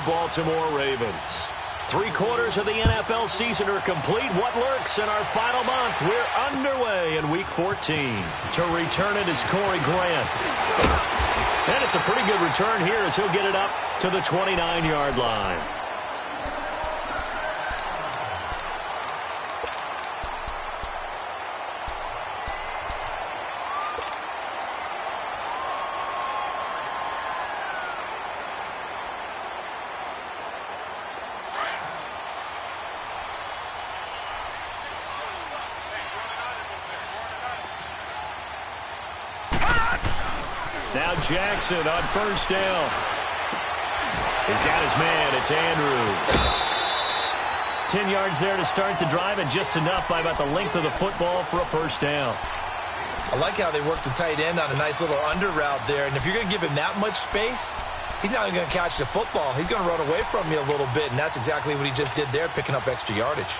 Baltimore Ravens. 3/4 of the NFL season are complete. What lurks in our final month? We're underway in Week 14. To return it is Corey Grant. And it's a pretty good return here as he'll get it up to the 29-yard line. Now Jackson on first down. He's got his man. It's Andrews. 10 yards there to start the drive, and just enough by about the length of the football for a first down. I like how they work the tight end on a nice little under route there. And if you're going to give him that much space, he's not even going to catch the football. He's going to run away from you a little bit, and that's exactly what he just did there, picking up extra yardage.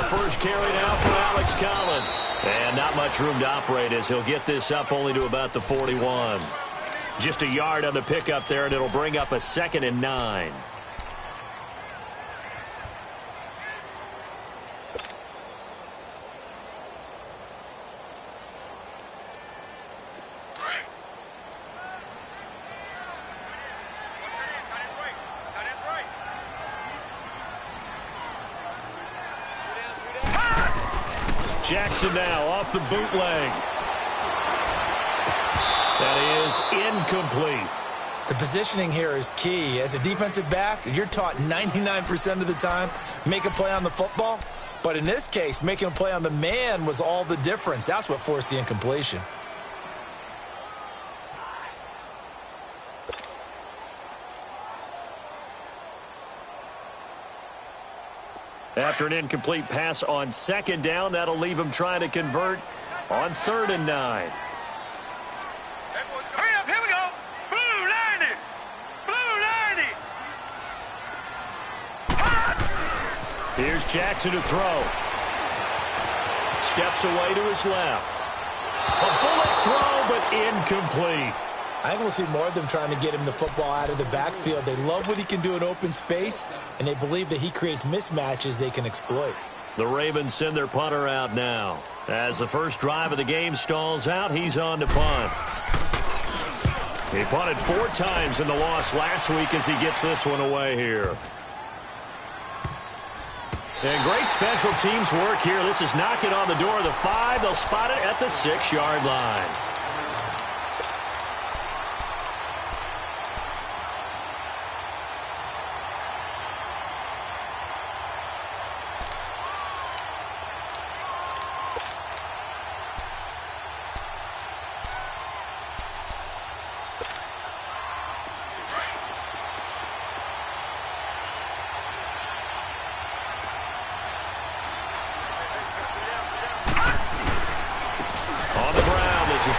First carry now for Alex Collins. And not much room to operate as he'll get this up only to about the 41. Just a yard on the pickup there, and it'll bring up a 2nd and 9. Jackson now off the bootleg. That is incomplete. The positioning here is key. As a defensive back, you're taught 99% of the time, make a play on the football. But in this case, making a play on the man was all the difference. That's what forced the incompletion. After an incomplete pass on 2nd down, that'll leave him trying to convert on 3rd and 9. Hurry up, here we go. Blue 90. Blue 90. Here's Jackson to throw. Steps away to his left. A bullet throw, but incomplete. I think we'll see more of them trying to get him the football out of the backfield. They love what he can do in open space, and they believe that he creates mismatches they can exploit. The Ravens send their punter out now. As the first drive of the game stalls out, he's on to punt. He punted 4 times in the loss last week as he gets this one away here. And great special teams work here. This is knocking on the door of the 5. They'll spot it at the 6-yard line.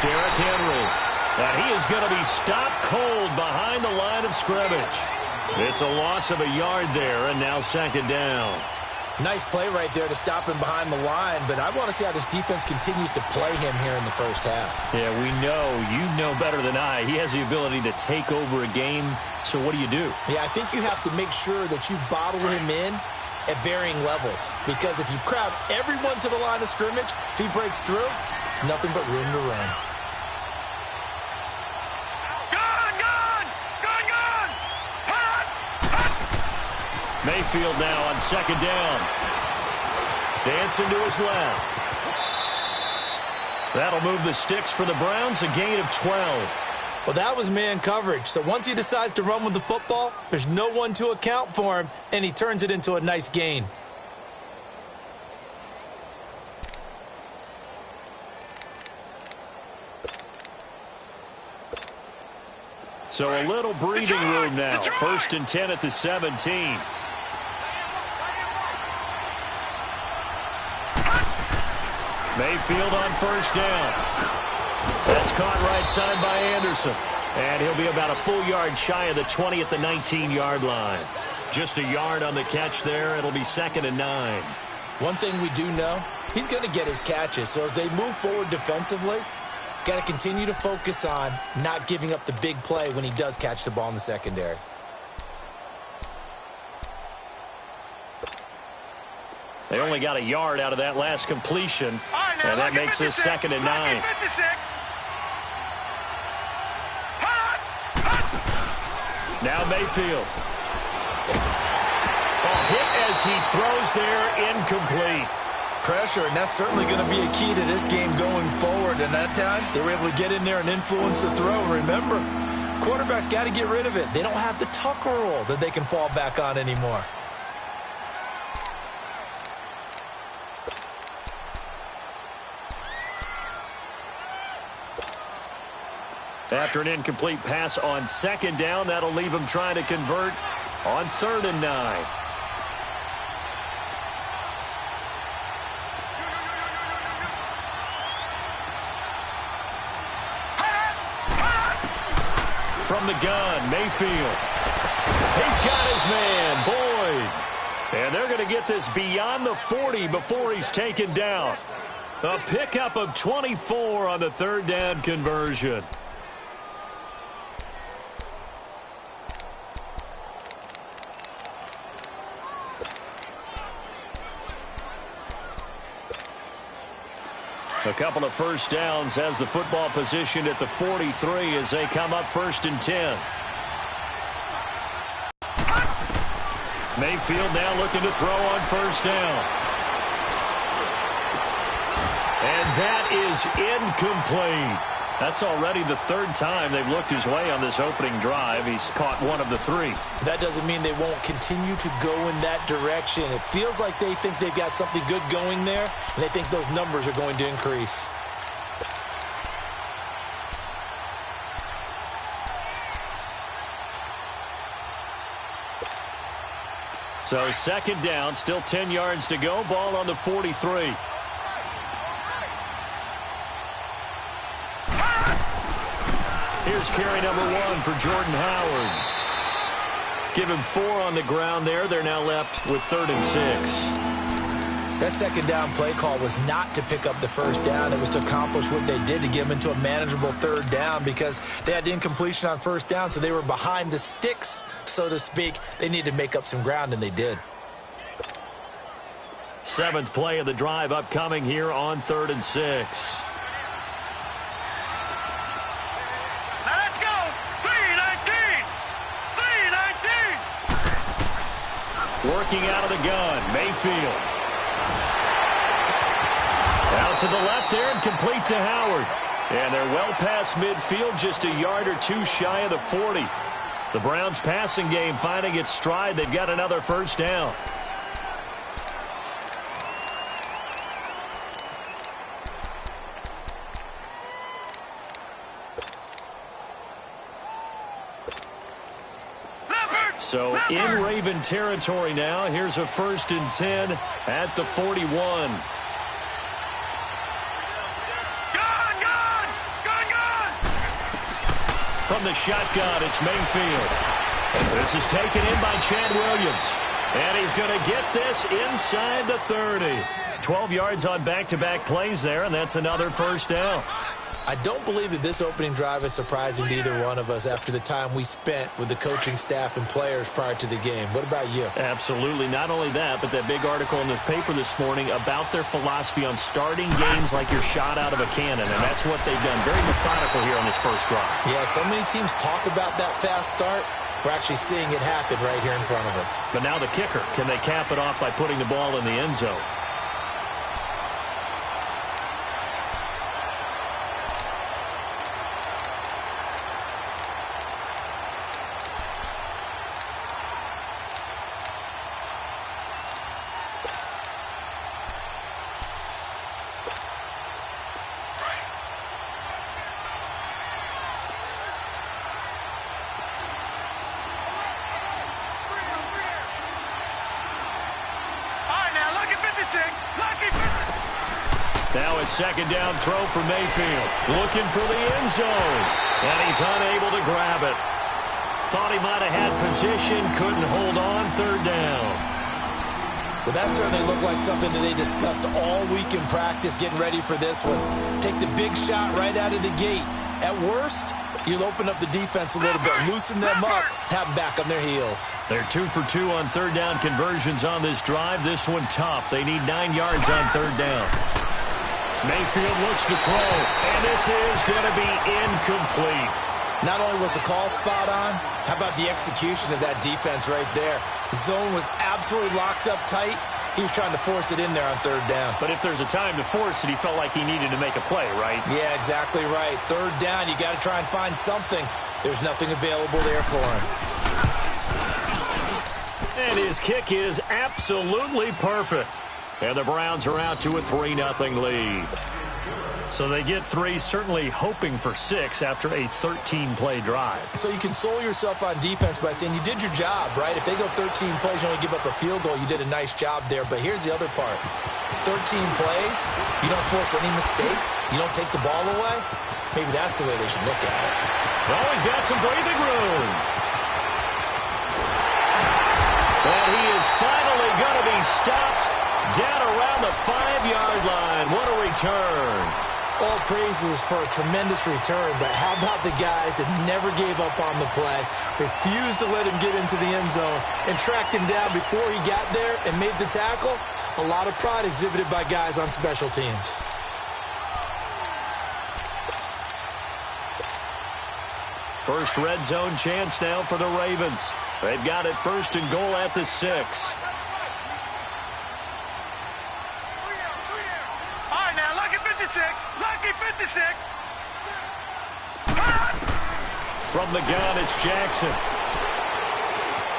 Derrick Henry. And he is going to be stopped cold behind the line of scrimmage. It's a loss of a yard there, and now 2nd down. Nice play right there to stop him behind the line, but I want to see how this defense continues to play him here in the first half. Yeah, we know. You know better than I. He has the ability to take over a game, so what do you do? Yeah, I think you have to make sure that you bottle him in at varying levels, because if you crowd everyone to the line of scrimmage, if he breaks through, it's nothing but room to run. Mayfield now on 2nd down. Dancing to his left. That'll move the sticks for the Browns, a gain of 12. Well, that was man coverage. So once he decides to run with the football, there's no one to account for him, and he turns it into a nice gain. So a little breathing room now. 1st and 10 at the 17. Mayfield on 1st down. That's caught right side by Anderson. And he'll be about a full yard shy of the 20 at the 19-yard line. Just a yard on the catch there. It'll be 2nd and 9. One thing we do know, he's going to get his catches. So as they move forward defensively, got to continue to focus on not giving up the big play when he does catch the ball in the secondary. They only got a yard out of that last completion, and that makes this 2nd and 9. Now Mayfield. Hit as he throws there, incomplete. Pressure, and that's certainly going to be a key to this game going forward. And that time, they were able to get in there and influence the throw. Remember, quarterbacks got to get rid of it. They don't have the Tucker rule that they can fall back on anymore. After an incomplete pass on 2nd down, that'll leave him trying to convert on 3rd and 9. From the gun, Mayfield. He's got his man, Boyd. And they're going to get this beyond the 40 before he's taken down. A pickup of 24 on the 3rd down conversion. A couple of first downs has the football positioned at the 43 as they come up 1st and 10. Mayfield now looking to throw on 1st down. And that is incomplete. That's already the 3rd time they've looked his way on this opening drive. He's caught 1 of the 3. That doesn't mean they won't continue to go in that direction. It feels like they think they've got something good going there, and they think those numbers are going to increase. So 2nd down, still 10 yards to go. Ball on the 43. Here's carry number 1 for Jordan Howard. Give him 4 on the ground there. They're now left with 3rd and 6. That 2nd down play call was not to pick up the 1st down. It was to accomplish what they did to get them into a manageable 3rd down because they had incompletion on 1st down, so they were behind the sticks, so to speak. They needed to make up some ground, and they did. 7th play of the drive upcoming here on 3rd and 6. Working out of the gun, Mayfield. Out to the left there and complete to Howard. And they're well past midfield, just a yard or 2 shy of the 40. The Browns passing game finding its stride. They've got another 1st down. So in Raven territory now. Here's a 1st and 10 at the 41. From the shotgun, it's Mayfield. This is taken in by Chad Williams. And he's going to get this inside the 30. 12 yards on back-to-back plays there, and that's another 1st down. I don't believe that this opening drive is surprising to either one of us after the time we spent with the coaching staff and players prior to the game. What about you? Absolutely. Not only that, but that big article in the paper this morning about their philosophy on starting games like you're shot out of a cannon, and that's what they've done. Very methodical here on this 1st drive. Yeah, so many teams talk about that fast start. We're actually seeing it happen right here in front of us. But now the kicker. Can they cap it off by putting the ball in the end zone? Now a second down throw for Mayfield. Looking for the end zone. And he's unable to grab it. Thought he might have had position, couldn't hold on, third down. Well, that certainly looked like something that they discussed all week in practice getting ready for this one. Take the big shot right out of the gate. At worst, you'll open up the defense a little bit, loosen them up, have them back on their heels. They're 2 for 2 on third down conversions on this drive. This one tough. They need 9 yards on third down. Mayfield looks to throw, and this is going to be incomplete. Not only was the call spot on, how about the execution of that defense right there? Zone was absolutely locked up tight. He was trying to force it in there on third down. But if there's a time to force it, he felt like he needed to make a play, right? Yeah, exactly right. Third down, you got to try and find something. There's nothing available there for him. And his kick is absolutely perfect. And the Browns are out to a 3-0 lead. So they get 3, certainly hoping for 6 after a 13-play drive. So you console yourself on defense by saying you did your job, right? If they go 13 plays, you only give up a field goal, you did a nice job there. But here's the other part. 13 plays, you don't force any mistakes, you don't take the ball away. Maybe that's the way they should look at it. Well, he's got some breathing room. And he is finally going to be stopped down around the 5-yard line. What a return. All praises for a tremendous return, but how about the guys that never gave up on the play, refused to let him get into the end zone, and tracked him down before he got there and made the tackle? A lot of pride exhibited by guys on special teams. First red zone chance now for the Ravens. They've got it first and goal at the 6. Lucky 56. From the gun, it's Jackson.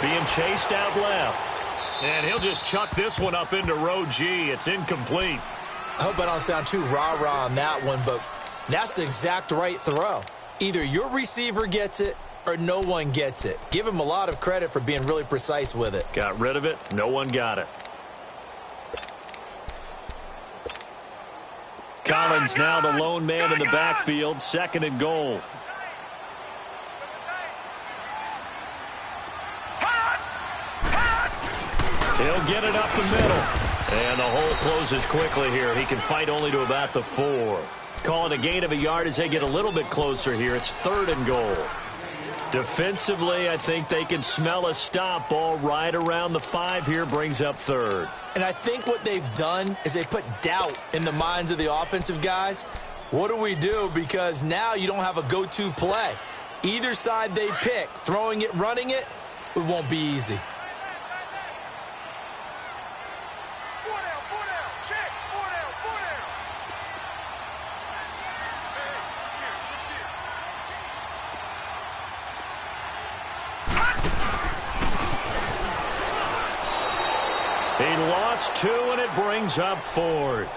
Being chased out left. And he'll just chuck this one up into row G. It's incomplete. I hope I don't sound too rah-rah on that one, but that's the exact right throw. Either your receiver gets it or no one gets it. Give him a lot of credit for being really precise with it. Got rid of it. No one got it. Collins now the lone man in the backfield. Second and goal. He'll get it up the middle. And the hole closes quickly here. He can fight only to about the 4. Calling a gain of a yard as they get a little bit closer here. It's third and goal. Defensively, I think they can smell a stop. Ball right around the 5 here, brings up third. And I think what they've done is they put doubt in the minds of the offensive guys. What do we do? Because now you don't have a go-to play. Either side they pick, throwing it, running it, it won't be easy. He lost 2, and it brings up 4th.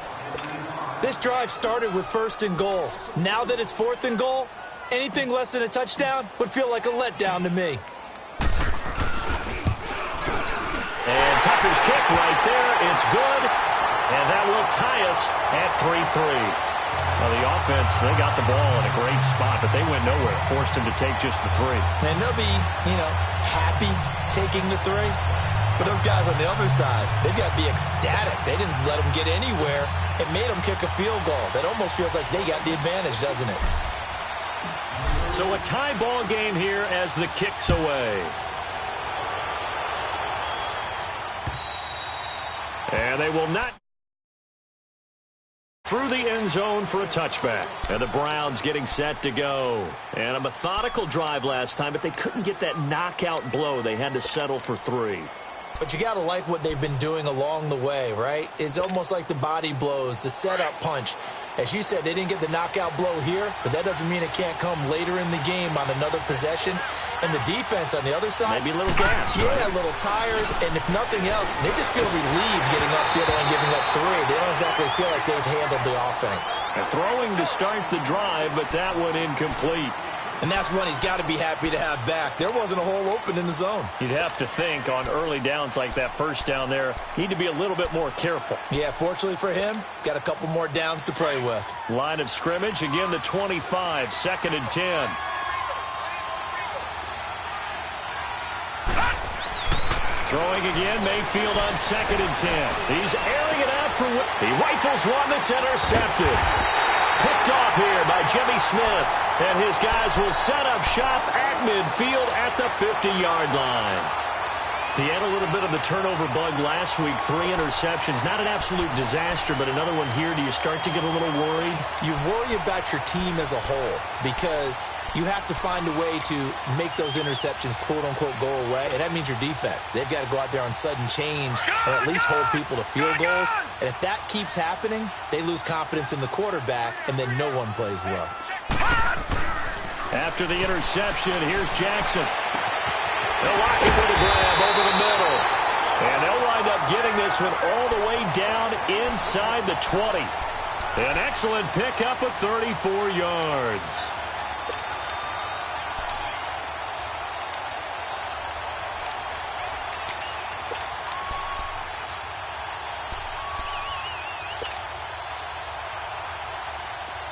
This drive started with first and goal. Now that it's 4th and goal, anything less than a touchdown would feel like a letdown to me. And Tucker's kick right there. It's good. And that will tie us at 3-3. Well, the offense, they got the ball in a great spot, but they went nowhere. Forced him to take just the 3. And they'll be, happy taking the 3. But those guys on the other side, they've got to be ecstatic. They didn't let them get anywhere. It made them kick a field goal. That almost feels like they got the advantage, doesn't it? So a tie ball game here as the kick's away. And they will not through the end zone for a touchback. And the Browns getting set to go. And a methodical drive last time, but they couldn't get that knockout blow. They had to settle for 3. But you got to like what they've been doing along the way, right? It's almost like the body blows, the setup punch. As you said, they didn't get the knockout blow here, but that doesn't mean it can't come later in the game on another possession. And the defense on the other side, maybe a little gassed. Yeah, right? A little tired. And if nothing else, they just feel relieved getting upfield and giving up 3. They don't exactly feel like they've handled the offense. And throwing to start the drive, but that one incomplete. And that's one he's got to be happy to have back. There wasn't a hole open in the zone. You'd have to think on early downs like that first down there, need to be a little bit more careful. Yeah, fortunately for him, got a couple more downs to play with. Line of scrimmage, again the 25, 2nd and 10. Throwing again, Mayfield on 2nd and 10. He's airing it out for... He rifles one that's intercepted. Picked off here by Jimmy Smith. And his guys will set up shop at midfield at the 50-yard line. He had a little bit of the turnover bug last week, 3 interceptions. Not an absolute disaster, but another one here. Do you start to get a little worried? You worry about your team as a whole because you have to find a way to make those interceptions, quote-unquote, go away. And that means your defense. They've got to go out there on sudden change and at least hold people to field goals. And if that keeps happening, they lose confidence in the quarterback, and then no one plays well. After the interception, here's Jackson. They'll lock him with a grab over the middle. And they'll wind up getting this one all the way down inside the 20. An excellent pickup of 34 yards.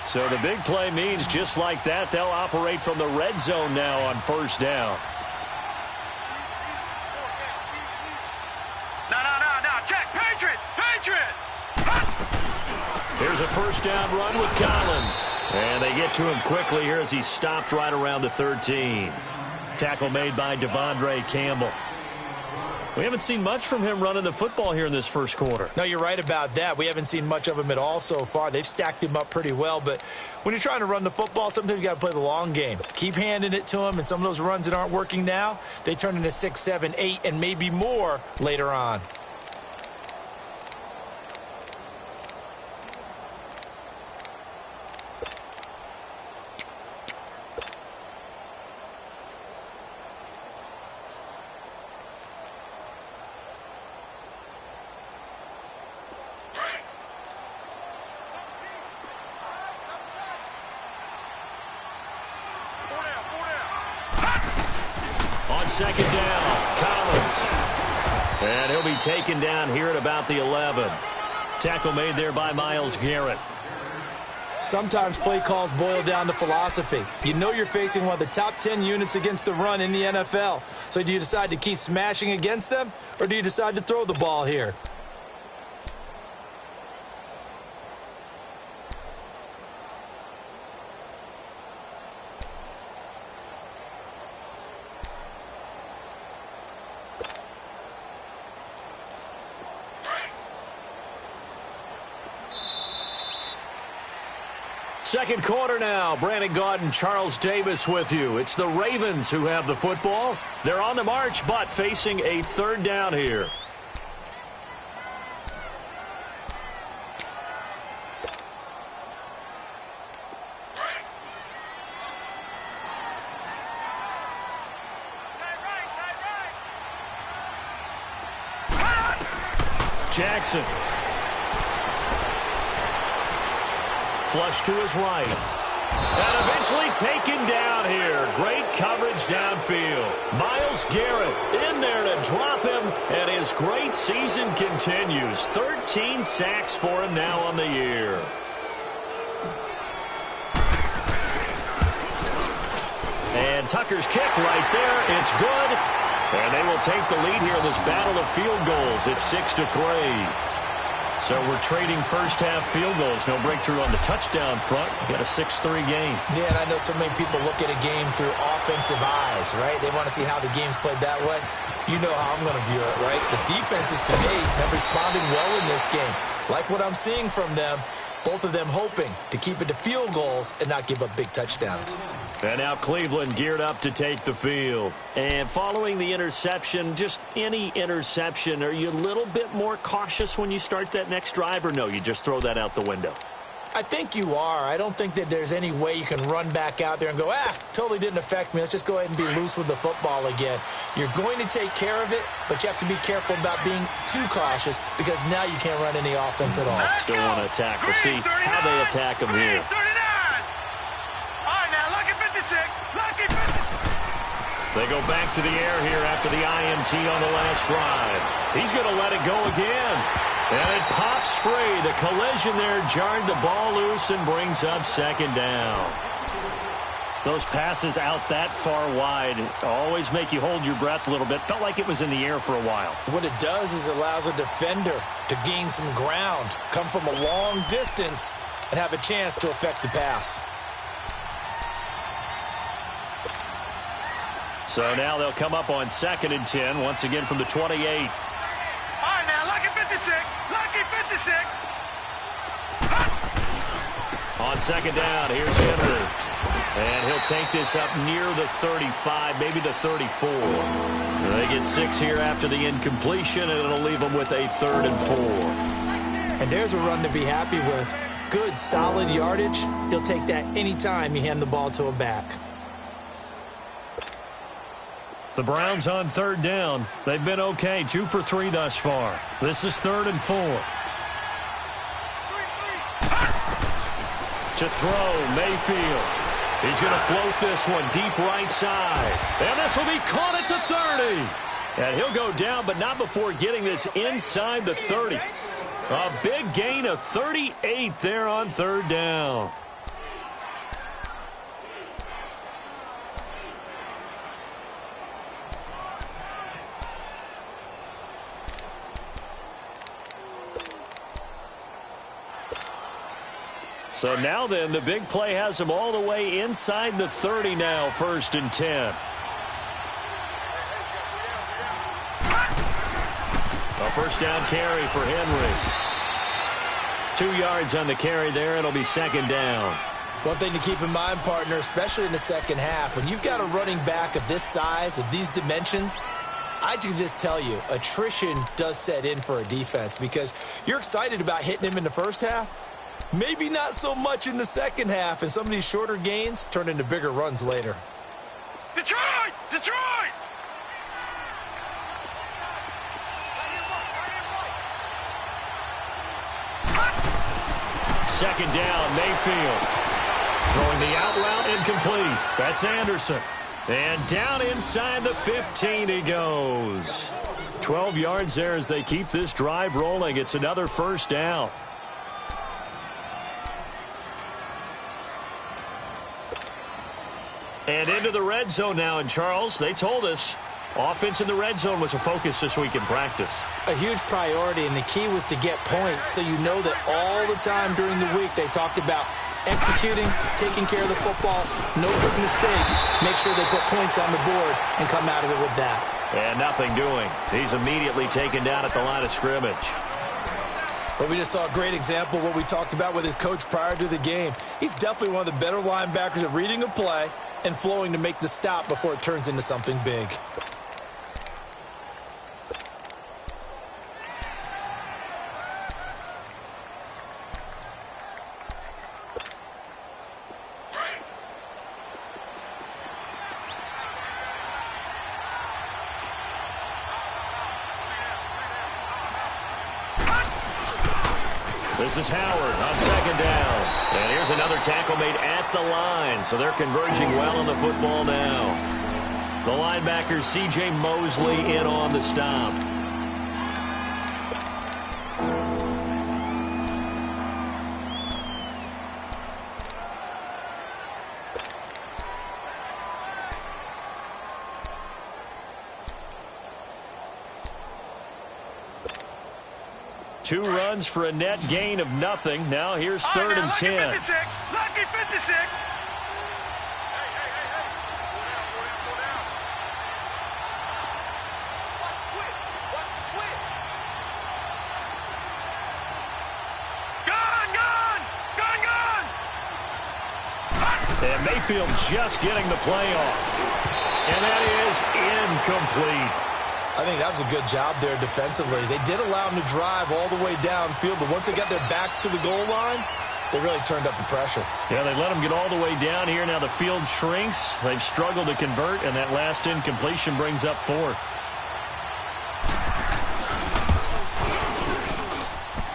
So the big play means just like that, they'll operate from the red zone now on first down. No, check, Patriot! Here's a first down run with Collins. And they get to him quickly here as he's stopped right around the 13. Tackle made by Devondre Campbell. We haven't seen much from him running the football here in this first quarter. No, you're right about that. We haven't seen much of him at all so far. They've stacked him up pretty well, but when you're trying to run the football, sometimes you got to play the long game. Keep handing it to him, and some of those runs that aren't working now, they turn into 6, 7, 8, and maybe more later on. Second down, Collins. And he'll be taken down here at about the 11. Tackle made there by Myles Garrett. Sometimes play calls boil down to philosophy. You know you're facing one of the top 10 units against the run in the NFL. So do you decide to keep smashing against them, or do you decide to throw the ball here? Second quarter now. Brandon Gaudin and Charles Davis with you. It's the Ravens who have the football. They're on the march, but facing a third down here. Jackson. Flush to his right. And eventually taken down here. Great coverage downfield. Myles Garrett in there to drop him, and his great season continues. 13 sacks for him now on the year. And Tucker's kick right there. It's good. And they will take the lead here in this battle of field goals. It's 6-3. So we're trading first-half field goals. No breakthrough on the touchdown front. We got a 6-3 game. Yeah, and I know so many people look at a game through offensive eyes, right? They want to see how the game's played that way. You know how I'm going to view it, right? The defenses, to me, have responded well in this game. Like what I'm seeing from them, both of them hoping to keep it to field goals and not give up big touchdowns. And now Cleveland geared up to take the field. And following the interception, just any interception, are you a little bit more cautious when you start that next drive, or no, you just throw that out the window? I think you are. I don't think that there's any way you can run back out there and go, totally didn't affect me. Let's just go ahead and be loose with the football again. You're going to take care of it, but you have to be careful about being too cautious because now you can't run any offense at all. Still want to attack. We'll see how they attack them here. 39. All right, now look at 56. They go back to the air here after the INT on the last drive. He's going to let it go again. And it pops free. The collision there jarred the ball loose and brings up second down. Those passes out that far wide always make you hold your breath a little bit. Felt like it was in the air for a while. What it does is it allows a defender to gain some ground, come from a long distance, and have a chance to affect the pass. So now they'll come up on 2nd and 10, once again from the 28. All right, now, lucky 56. Lucky 56. On 2nd down, here's Henry. And he'll take this up near the 35, maybe the 34. They get 6 here after the incompletion, and it'll leave them with a 3rd and 4. And there's a run to be happy with. Good, solid yardage. He'll take that anytime you hand the ball to a back. The Browns on 3rd down. They've been okay, 2 for 3 thus far. This is 3rd and 4. To throw, Mayfield. He's going to float this one deep right side. And this will be caught at the 30. And he'll go down, but not before getting this inside the 30. A big gain of 38 there on 3rd down. So now then, the big play has him all the way inside the 30 now, 1st and 10. A first down carry for Henry. 2 yards on the carry there. It'll be 2nd down. One thing to keep in mind, partner, especially in the second half, when you've got a running back of this size, of these dimensions, I can just tell you, attrition does set in for a defense because you're excited about hitting him in the first half. Maybe not so much in the second half, and some of these shorter gains turn into bigger runs later. Detroit! Detroit! Second down, Mayfield. Throwing the out route incomplete. That's Anderson. And down inside the 15 he goes. 12 yards there as they keep this drive rolling. It's another first down. And into the red zone now. And, Charles, they told us offense in the red zone was a focus this week in practice. A huge priority, and the key was to get points. So you know that all the time during the week they talked about executing, taking care of the football, no big mistakes. Make sure they put points on the board and come out of it with that. And nothing doing. He's immediately taken down at the line of scrimmage. But we just saw a great example of what we talked about with his coach prior to the game. He's definitely one of the better linebackers at reading a play and flowing to make the stop before it turns into something big. This is Howard on 2nd down. And here's another tackle made at the line. So they're converging well on the football now. The linebacker, C.J. Mosley, in on the stop. Two runs for a net gain of nothing. Now here's 3rd and 10. Lucky 56. Lucky 56. And Mayfield just getting the play off. And that is incomplete. I think that was a good job there defensively. They did allow him to drive all the way downfield, but once they got their backs to the goal line, they really turned up the pressure. Yeah, they let him get all the way down here. Now the field shrinks. They've struggled to convert, and that last incompletion brings up 4th.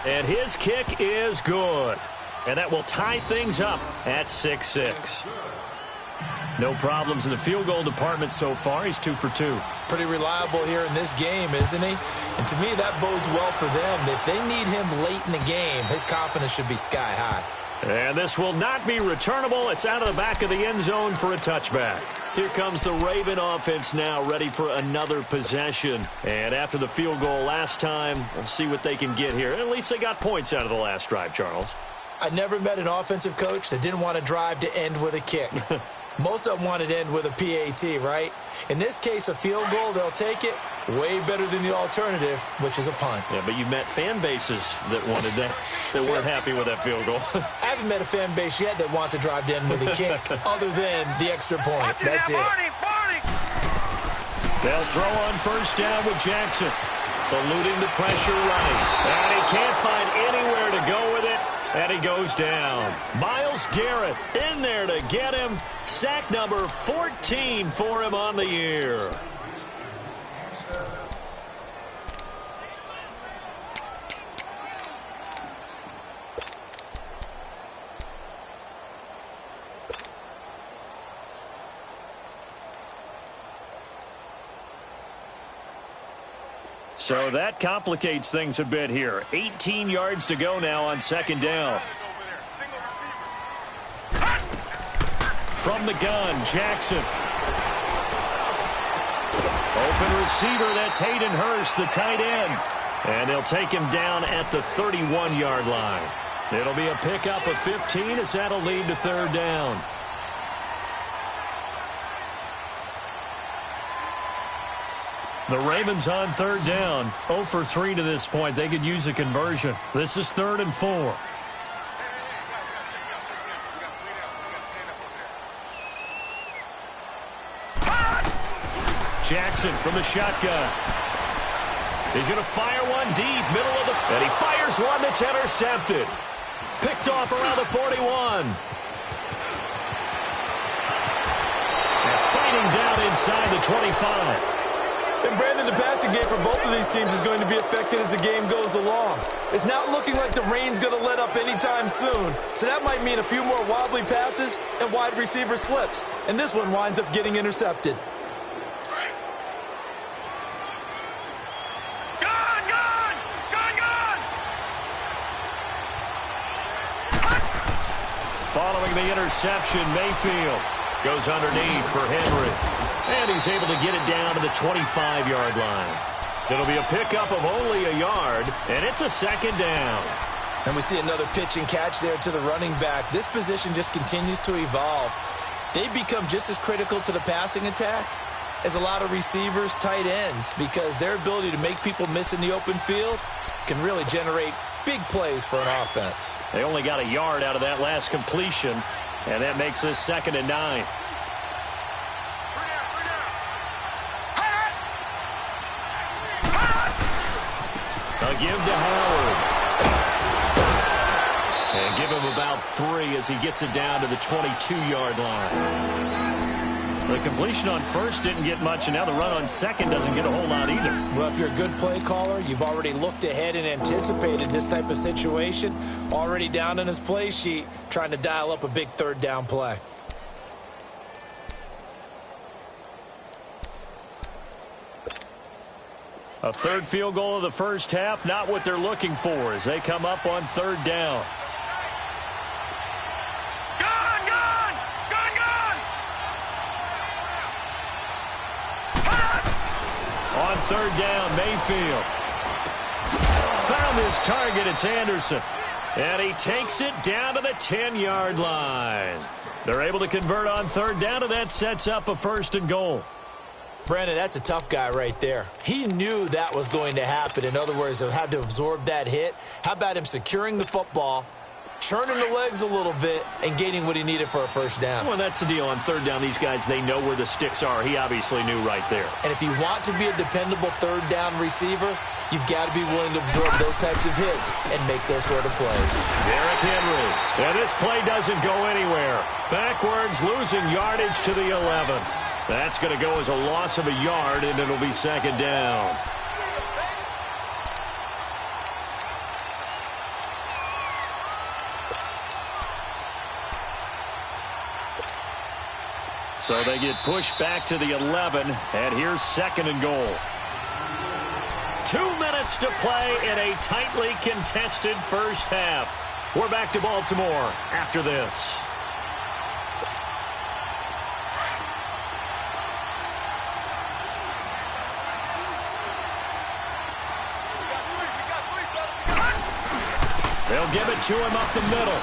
And his kick is good. And that will tie things up at 6-6. No problems in the field goal department so far. He's 2 for 2. Pretty reliable here in this game, isn't he? And to me, that bodes well for them. If they need him late in the game, his confidence should be sky high. And this will not be returnable. It's out of the back of the end zone for a touchback. Here comes the Raven offense now, ready for another possession. And after the field goal last time, we'll see what they can get here. At least they got points out of the last drive, Charles. I never met an offensive coach that didn't want to drive to end with a kick. Most of them wanted to end with a PAT, right? In this case, a field goal, they'll take it. Way better than the alternative, which is a punt. Yeah, but you met fan bases that wanted that, that weren't happy with that field goal. I haven't met a fan base yet that wants to drive to end with a kick, other than the extra point. That's it. They'll throw on first down with Jackson. Eluding the pressure right. And he can't find anywhere to go with it. And he goes down. Myles Garrett in there to get him. Sack number 14 for him on the year. So that complicates things a bit here. 18 yards to go now on second down. From the gun, Jackson. Open receiver, that's Hayden Hurst, the tight end. And they'll take him down at the 31-yard line. It'll be a pickup of 15 as that'll lead to third down. The Ravens on third down, 0 for 3 to this point. They could use a conversion. This is 3rd and 4. Jackson from the shotgun. He's going to fire one deep, middle of the... And he fires one that's intercepted. Picked off around the 41. And fighting down inside the 25. And Brandon, the passing game for both of these teams is going to be affected as the game goes along. It's not looking like the rain's going to let up anytime soon. So that might mean a few more wobbly passes and wide receiver slips. And this one winds up getting intercepted. Following the interception, Mayfield goes underneath for Henry. And he's able to get it down to the 25-yard line. It'll be a pickup of only a yard, and it's a second down. And we see another pitch and catch there to the running back. This position just continues to evolve. They become just as critical to the passing attack as a lot of receivers, tight ends, because their ability to make people miss in the open field can really generate big plays for an offense. They only got a yard out of that last completion, and that makes this 2nd and 9. A give to Howard. And give him about 3 as he gets it down to the 22-yard line. The completion on first didn't get much, and now the run on second doesn't get a whole lot either. Well, if you're a good play caller, you've already looked ahead and anticipated this type of situation. Already down in his play sheet, trying to dial up a big third down play. A third field goal of the first half, not what they're looking for as they come up on third down. On third down, Mayfield. Found his target, it's Anderson. And he takes it down to the 10-yard line. They're able to convert on third down, and that sets up a 1st and goal. Brandon, that's a tough guy right there. He knew that was going to happen. In other words, he'll have to absorb that hit. How about him securing the football, churning the legs a little bit, and gaining what he needed for a 1st down? Well, that's the deal. On third down, these guys, they know where the sticks are. He obviously knew right there. And if you want to be a dependable third down receiver, you've got to be willing to absorb those types of hits and make those sort of plays. Derrick Henry. And this play doesn't go anywhere. Backwards, losing yardage to the 11. That's going to go as a loss of a yard, and it'll be 2nd down. So they get pushed back to the 11, and here's 2nd and goal. 2 minutes to play in a tightly contested first half. We're back to Baltimore after this. They'll give it to him up the middle.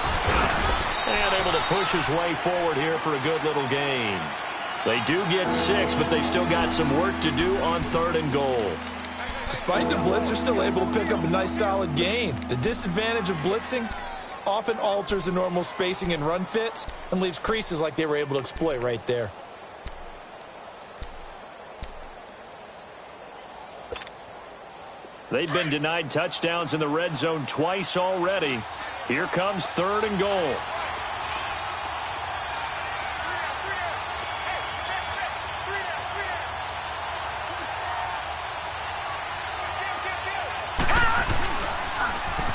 And able to push his way forward here for a good little gain. They do get 6, but they've still got some work to do on 3rd and goal. Despite the blitz, they're still able to pick up a nice solid gain. The disadvantage of blitzing often alters the normal spacing and run fits and leaves creases like they were able to exploit right there. They've been denied touchdowns in the red zone twice already. Here comes 3rd and goal.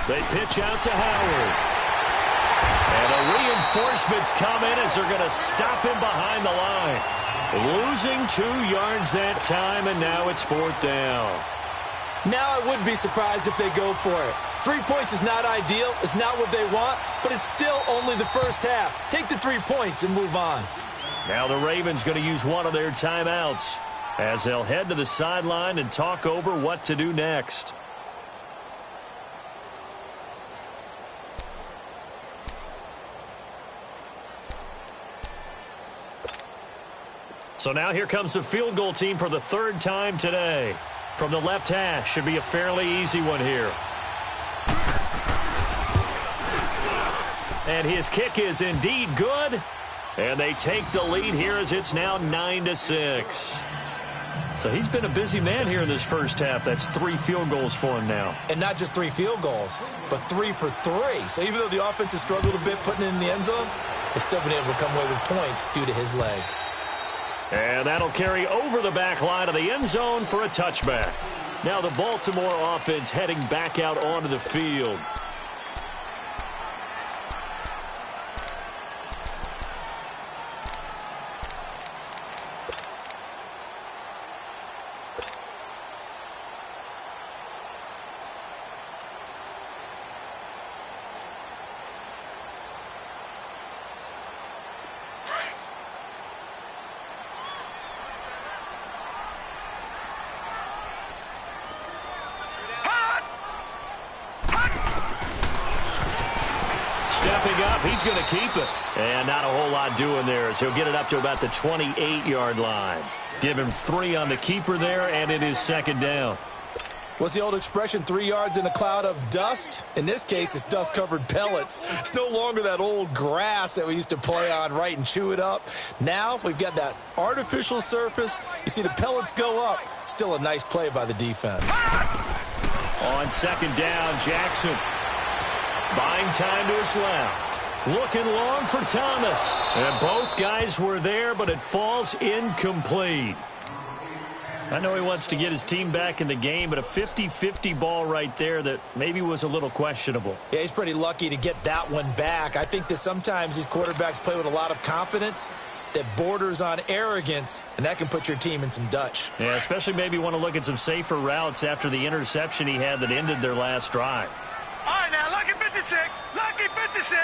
They pitch out to Howard. And the reinforcements come in as they're going to stop him behind the line. Losing 2 yards that time, and now it's 4th down. Now I would be surprised if they go for it. 3 points is not ideal. It's not what they want, but it's still only the first half. Take the 3 points and move on. Now the Ravens going to use one of their timeouts as they'll head to the sideline and talk over what to do next. So now here comes the field goal team for the 3rd time today. From the left hash, should be a fairly easy one here. And his kick is indeed good. And they take the lead here as it's now 9-6. So he's been a busy man here in this first half. That's 3 field goals for him now. And not just 3 field goals, but 3 for 3. So even though the offense has struggled a bit putting it in the end zone, they've still been able to come away with points due to his leg. And that'll carry over the back line of the end zone for a touchback. Now the Baltimore offense heading back out onto the field. Stepping up, he's going to keep it. And not a whole lot doing there as he'll get it up to about the 28-yard line. Give him 3 on the keeper there, and it is 2nd down. What's the old expression, 3 yards in a cloud of dust? In this case, it's dust-covered pellets. It's no longer that old grass that we used to play on, right, and chew it up. Now we've got that artificial surface. You see the pellets go up. Still a nice play by the defense. On 2nd down, Jackson. Buying time to his left. Looking long for Thomas. And both guys were there, but it falls incomplete. I know he wants to get his team back in the game, but a 50-50 ball right there that maybe was a little questionable. Yeah, he's pretty lucky to get that one back. I think that sometimes these quarterbacks play with a lot of confidence that borders on arrogance, and that can put your team in some Dutch. Yeah, especially maybe want to look at some safer routes after the interception he had that ended their last drive. All right, now, lucky 56. Lucky 56.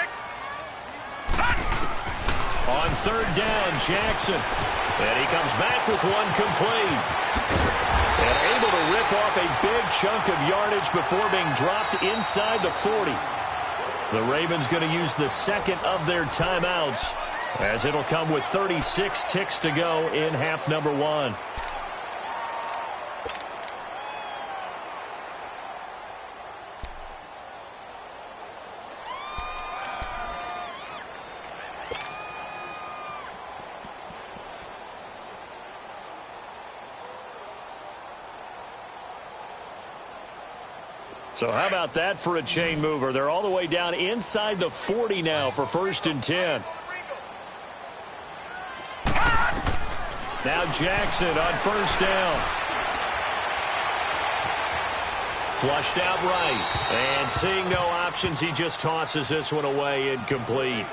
On 3rd down, Jackson. And he comes back with one complete. And able to rip off a big chunk of yardage before being dropped inside the 40. The Ravens going to use the 2nd of their timeouts, as it'll come with 36 ticks to go in half number 1. So how about that for a chain mover? They're all the way down inside the 40 now for 1st and 10. Now Jackson on 1st down. Flushed out right. And seeing no options, he just tosses this one away incomplete.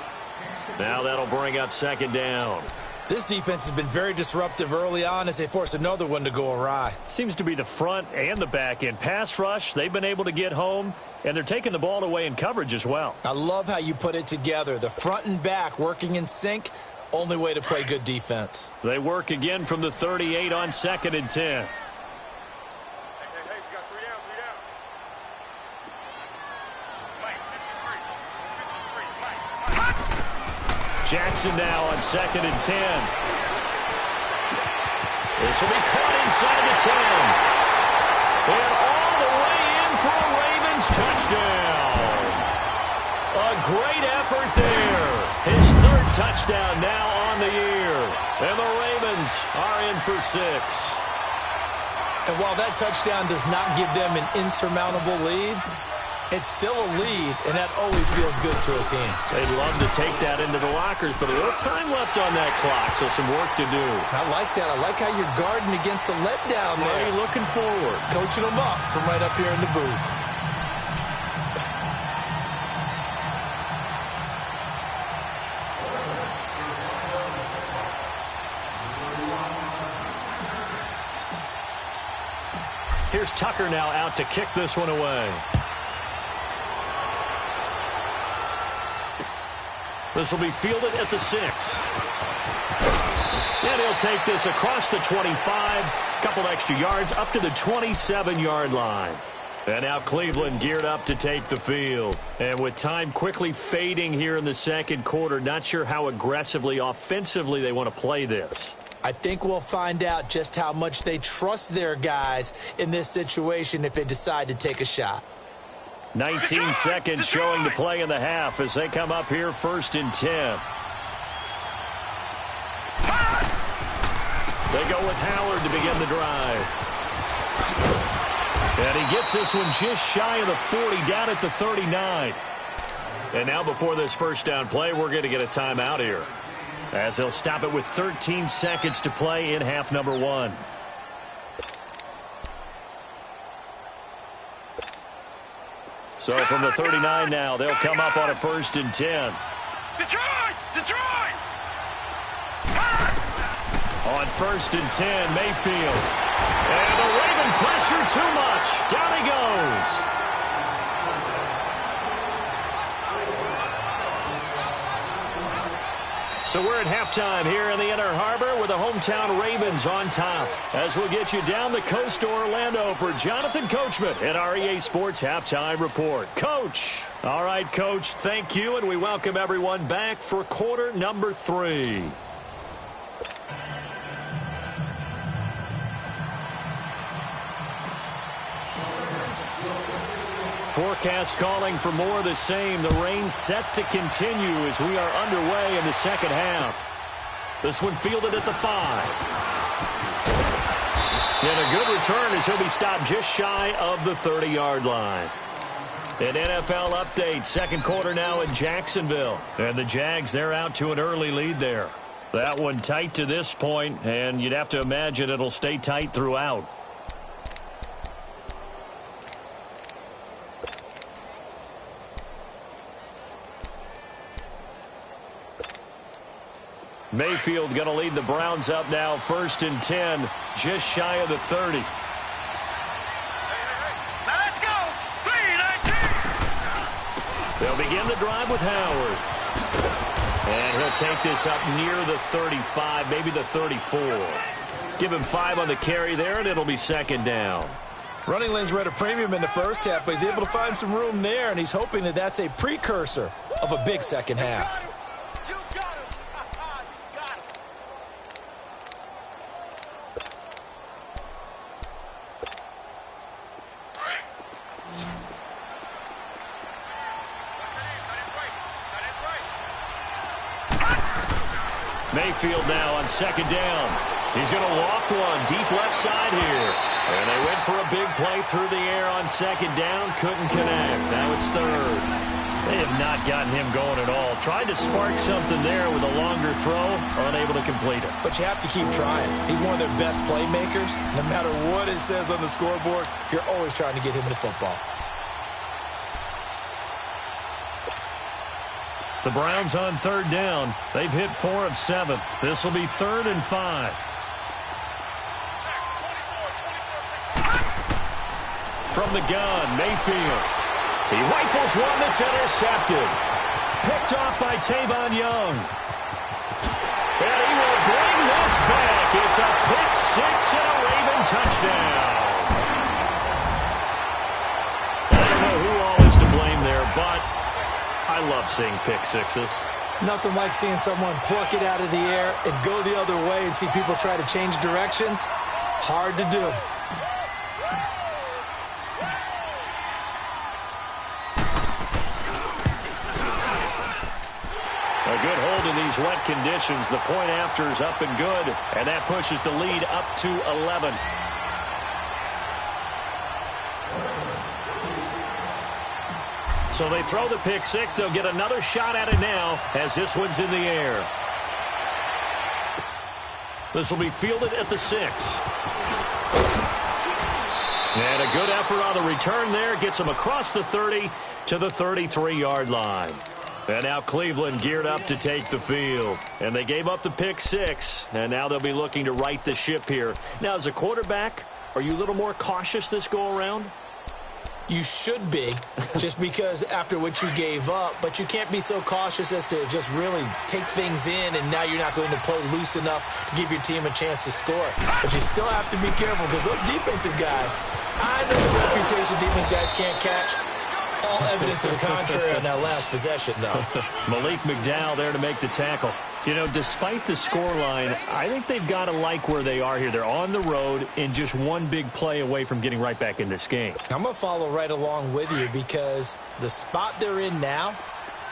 Now that'll bring up 2nd down. This defense has been very disruptive early on as they force another one to go awry. Seems to be the front and the back end. Pass rush, they've been able to get home, and they're taking the ball away in coverage as well. I love how you put it together. The front and back working in sync, only way to play good defense. They work again from the 38 on 2nd and 10. Jackson now on 2nd and 10. This will be caught inside the 10. And all the way in for a Ravens touchdown. A great effort there. His 3rd touchdown now on the year. And the Ravens are in for 6. And while that touchdown does not give them an insurmountable lead, it's still a lead, and that always feels good to a team. They'd love to take that into the lockers, but a little time left on that clock, so some work to do. I like that. I like how you're guarding against a letdown there. Already looking forward. Coaching them up from right up here in the booth. Here's Tucker now out to kick this one away. This will be fielded at the 6. And he'll take this across the 25. Couple extra yards up to the 27-yard line. And now Cleveland geared up to take the field. And with time quickly fading here in the 2nd quarter, not sure how aggressively, offensively they want to play this. I think we'll find out just how much they trust their guys in this situation if they decide to take a shot. 19 seconds showing to play in the half as they come up here 1st and 10. They go with Howard to begin the drive. And he gets this one just shy of the 40, down at the 39. And now before this 1st down play, we're going to get a timeout here, as they'll stop it with 13 seconds to play in half number 1. So from the 39 now, they'll come up on a 1st and 10. Detroit! Detroit! On 1st and 10, Mayfield. And the Raven pressure too much. Down he goes. So we're at halftime here in the Inner Harbor with the hometown Ravens on top. As we'll get you down the coast to Orlando for Jonathan Coachman at our EA Sports Halftime Report. Coach. All right, Coach, thank you, and we welcome everyone back for quarter number 3. Forecast calling for more of the same. The rain set to continue as we are underway in the 2nd half. This one fielded at the 5. And a good return as he'll be stopped just shy of the 30-yard line. An NFL update. 2nd quarter now in Jacksonville. And the Jags, they're out to an early lead there. That one tight to this point, and you'd have to imagine it'll stay tight throughout. Mayfield going to lead the Browns up now, 1st and 10, just shy of the 30. Now let's go! 3-19! They'll begin the drive with Howard. And he'll take this up near the 35, maybe the 34. Give him 5 on the carry there, and it'll be 2nd down. Running lanes were at a premium in the 1st half, but he's able to find some room there, and he's hoping that that's a precursor of a big 2nd half. Mayfield now on 2nd down. He's going to loft one deep left side here. And they went for a big play through the air on 2nd down. Couldn't connect. Now it's 3rd. They have not gotten him going at all. Tried to spark something there with a longer throw. Unable to complete it. But you have to keep trying. He's one of their best playmakers. No matter what it says on the scoreboard, you're always trying to get him the football. The Browns on third down. They've hit 4 of 7. This will be 3rd and 5. From the gun, Mayfield. He rifles one that's intercepted. Picked off by Tavon Young. And he will bring this back. It's a pick six and a Raven touchdown. I don't know who all is to blame there, but I love seeing pick sixes. Nothing like seeing someone pluck it out of the air and go the other way and see people try to change directions. Hard to do. A good hold in these wet conditions. The point after is up and good, and that pushes the lead up to 11. So they throw the pick six. They'll get another shot at it now as this one's in the air. This will be fielded at the 6. And a good effort on the return there. Gets them across the 30 to the 33-yard line. And now Cleveland geared up to take the field. And they gave up the pick six. And now they'll be looking to right the ship here. Now, as a quarterback, are you a little more cautious this go-around? You should be, just because after what you gave up, but you can't be so cautious as to just really take things in, and now you're not going to play loose enough to give your team a chance to score. But you still have to be careful, because those defensive guys, I know the reputation defense guys can't catch. All evidence to the contrary on that last possession, though. Malik McDowell there to make the tackle. You know, despite the scoreline, I think they've got to like where they are here. They're on the road and just one big play away from getting right back in this game. I'm going to follow right along with you because the spot they're in now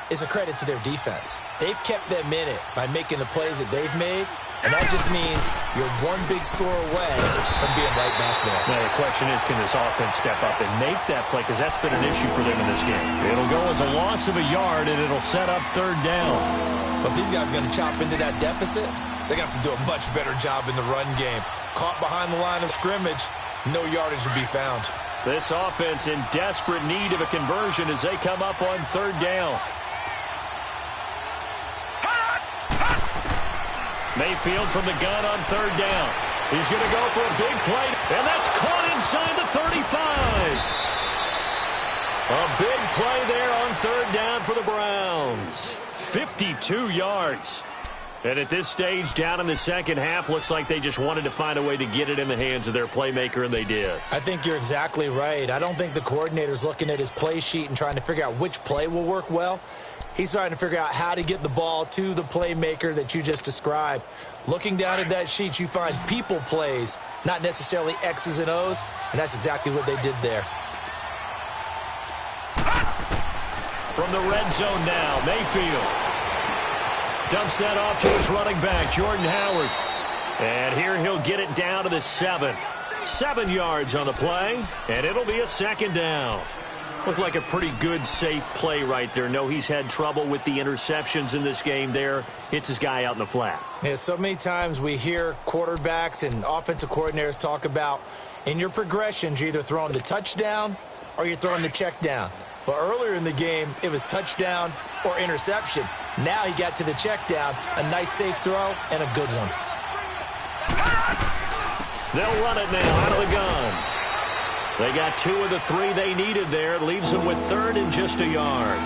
is a credit to their defense. They've kept them in it by making the plays that they've made, and that just means you're one big score away from being right back there. Now, the question is, can this offense step up and make that play? Because that's been an issue for them in this game. It'll go as a loss of a yard, and it'll set up third down. But these guys are going to chop into that deficit. They got to do a much better job in the run game. Caught behind the line of scrimmage, no yardage to be found. This offense in desperate need of a conversion as they come up on third down. Mayfield from the gun on third down. He's going to go for a big play, and that's caught inside the 35. A big play there on third down for the Browns. 52 yards. And at this stage, down in the second half, looks like they just wanted to find a way to get it in the hands of their playmaker, and they did. I think you're exactly right. I don't think the coordinator's looking at his play sheet and trying to figure out which play will work well. He's trying to figure out how to get the ball to the playmaker that you just described. Looking down at that sheet, you find people plays, not necessarily X's and O's, and that's exactly what they did there. From the red zone now, Mayfield dumps that off to his running back, Jordan Howard. And here he'll get it down to the 7. 7 yards on the play, and it'll be a second down. Looked like a pretty good, safe play right there. No, he's had trouble with the interceptions in this game there. Hits his guy out in the flat. Yeah, so many times we hear quarterbacks and offensive coordinators talk about in your progressions, you're either throwing the touchdown or you're throwing the check down. But earlier in the game, it was touchdown or interception. Now he got to the check down, a nice safe throw, and a good one. They'll run it now out of the gun. They got 2 of the 3 they needed there. It leaves them with third and just a yard.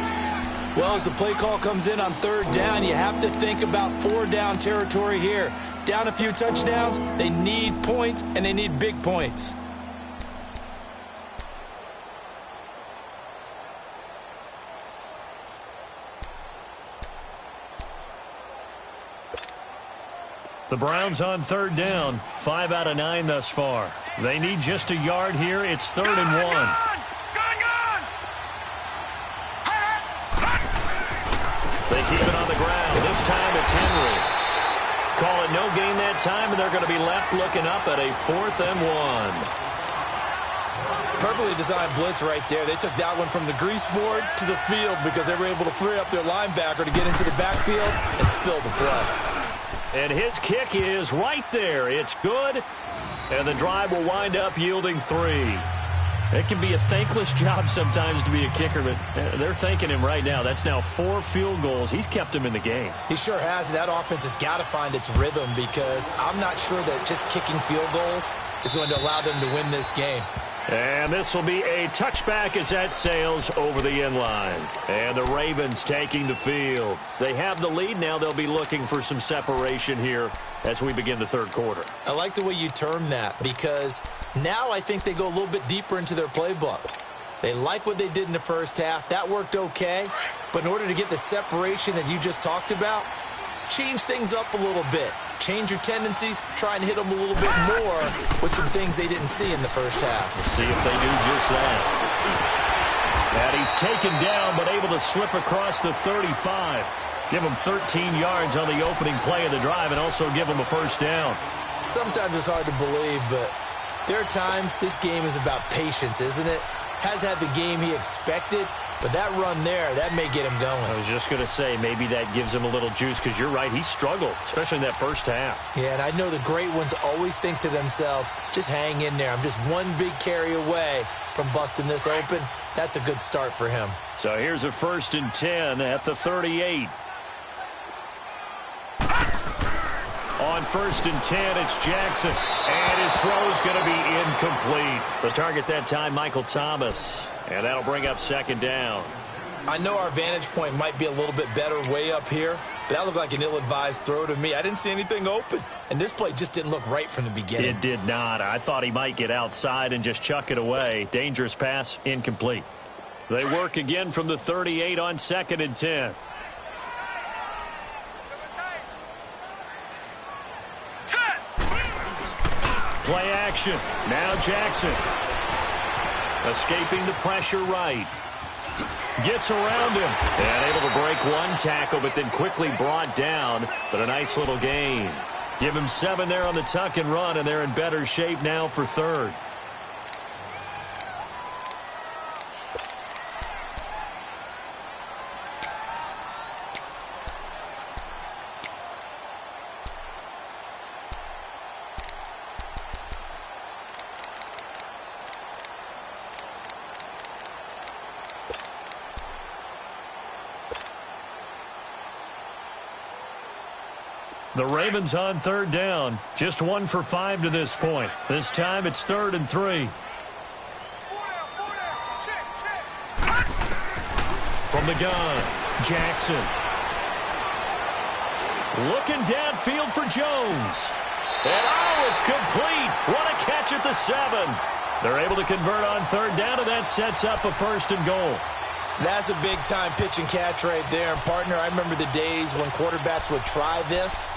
Well, as the play call comes in on third down, you have to think about 4-down territory here. Down a few touchdowns, they need points, and they need big points. The Browns on third down, 5 out of 9 thus far. They need just a yard here. It's 3rd and 1. They keep it on the ground. This time it's Henry. Call it no gain that time, and they're going to be left looking up at a 4th and 1. Perfectly designed blitz right there. They took that one from the grease board to the field because they were able to free up their linebacker to get into the backfield and spill the play. And his kick is right there. It's good. And the drive will wind up yielding 3. It can be a thankless job sometimes to be a kicker, but they're thanking him right now. That's now 4 field goals. He's kept him in the game. He sure has. That offense has got to find its rhythm because I'm not sure that just kicking field goals is going to allow them to win this game. And this will be a touchback as that sails over the end line. And the Ravens taking the field. They have the lead now. They'll be looking for some separation here as we begin the third quarter. I like the way you term that because now I think they go a little bit deeper into their playbook. They like what they did in the first half. That worked okay. But in order to get the separation that you just talked about, change things up a little bit. Change your tendencies, try and hit them a little bit more with some things they didn't see in the first half. We'll see if they do just that. And he's taken down but able to slip across the 35. Give him 13 yards on the opening play of the drive and also give him a first down. Sometimes it's hard to believe, but there are times this game is about patience, isn't it? Has had the game he expected, but that run there, that may get him going. I was just going to say, maybe that gives him a little juice because you're right, he struggled, especially in that first half. Yeah, and I know the great ones always think to themselves, just hang in there. I'm just one big carry away from busting this open. That's a good start for him. So here's a 1st and 10 at the 38. On 1st and 10, it's Jackson. And his throw is going to be incomplete. The target that time, Michael Thomas. And that'll bring up 2nd down. I know our vantage point might be a little bit better way up here, but that looked like an ill-advised throw to me. I didn't see anything open. And this play just didn't look right from the beginning. It did not. I thought he might get outside and just chuck it away. Dangerous pass, incomplete. They work again from the 38 on 2nd and 10. Play action. Now Jackson. Escaping the pressure right. Gets around him. And able to break one tackle, but then quickly brought down. But a nice little gain. Give him 7 there on the tuck and run, and they're in better shape now for 3rd. The Ravens on 3rd down. Just 1 for 5 to this point. This time it's 3rd and 3. From the gun, Jackson. Looking downfield for Jones. And it's complete. What a catch at the 7. They're able to convert on 3rd down, and that sets up a 1st and goal. That's a big-time pitch and catch right there. And, partner, I remember the days when quarterbacks would try this.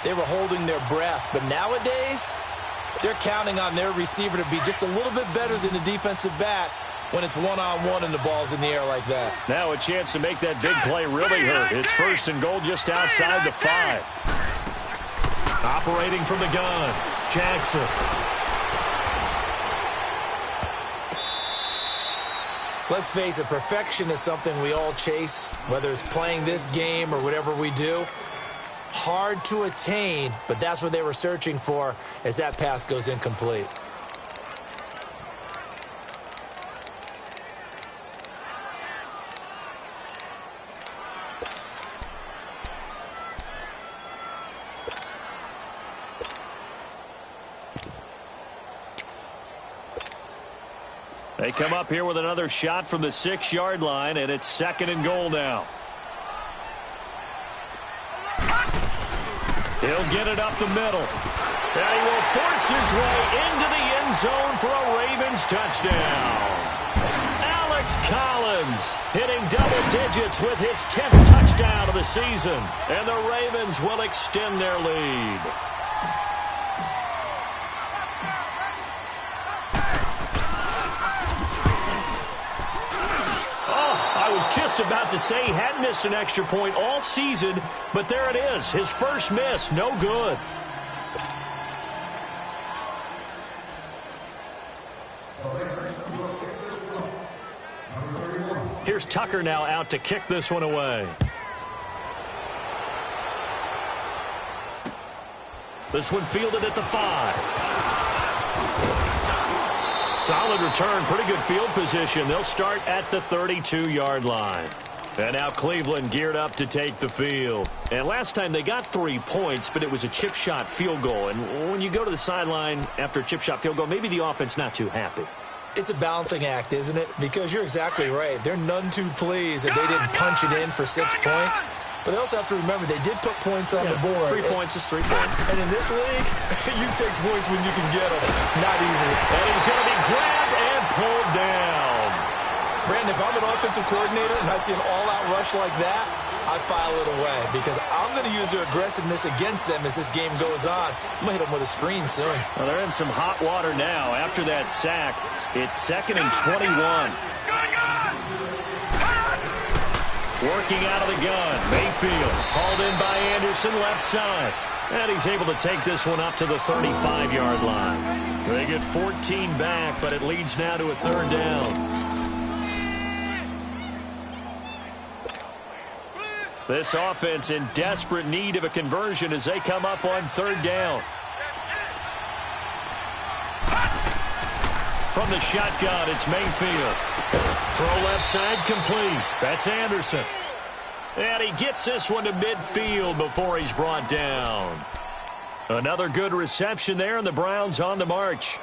They were holding their breath. But nowadays, they're counting on their receiver to be just a little bit better than the defensive back when it's one-on-one and the ball's in the air like that. Now a chance to make that big play really hurt. It's 1st and goal just outside the 5. Operating from the gun, Jackson. Let's face it, perfection is something we all chase, whether it's playing this game or whatever we do. Hard to attain, but that's what they were searching for as that pass goes incomplete. They come up here with another shot from the 6-yard line, and it's 2nd and goal now. He'll get it up the middle. And he will force his way into the end zone for a Ravens touchdown. Alex Collins hitting double digits with his 10th touchdown of the season. And the Ravens will extend their lead. Just about to say he hadn't missed an extra point all season, but there it is. His first miss, no good. Here's Tucker now out to kick this one away. This one fielded at the 5. Solid return, pretty good field position. They'll start at the 32-yard line. And now Cleveland geared up to take the field. And last time they got 3 points, but it was a chip shot field goal. And when you go to the sideline after a chip shot field goal, maybe the offense not too happy. It's a balancing act, isn't it? Because you're exactly right. They're none too pleased that they didn't punch it in for 6 points. But they also have to remember they did put points on the board. 3 points is 3 points. And in this league, you take points when you can get them. Not easily. And he's going to be grabbed and pulled down. Brandon, if I'm an offensive coordinator and I see an all-out rush like that, I file it away because I'm going to use their aggressiveness against them as this game goes on. I'm going to hit them with a screen soon. Well, they're in some hot water now. After that sack, it's 2nd and 21. Working out of the gun. Mayfield hauled in by Anderson, left side. And he's able to take this one up to the 35-yard line. They get 14 back, but it leads now to a 3rd down. This offense in desperate need of a conversion as they come up on 3rd down. From the shotgun, it's Mayfield. Throw left side complete. That's Anderson. And he gets this one to midfield before he's brought down. Another good reception there, and the Browns on the march.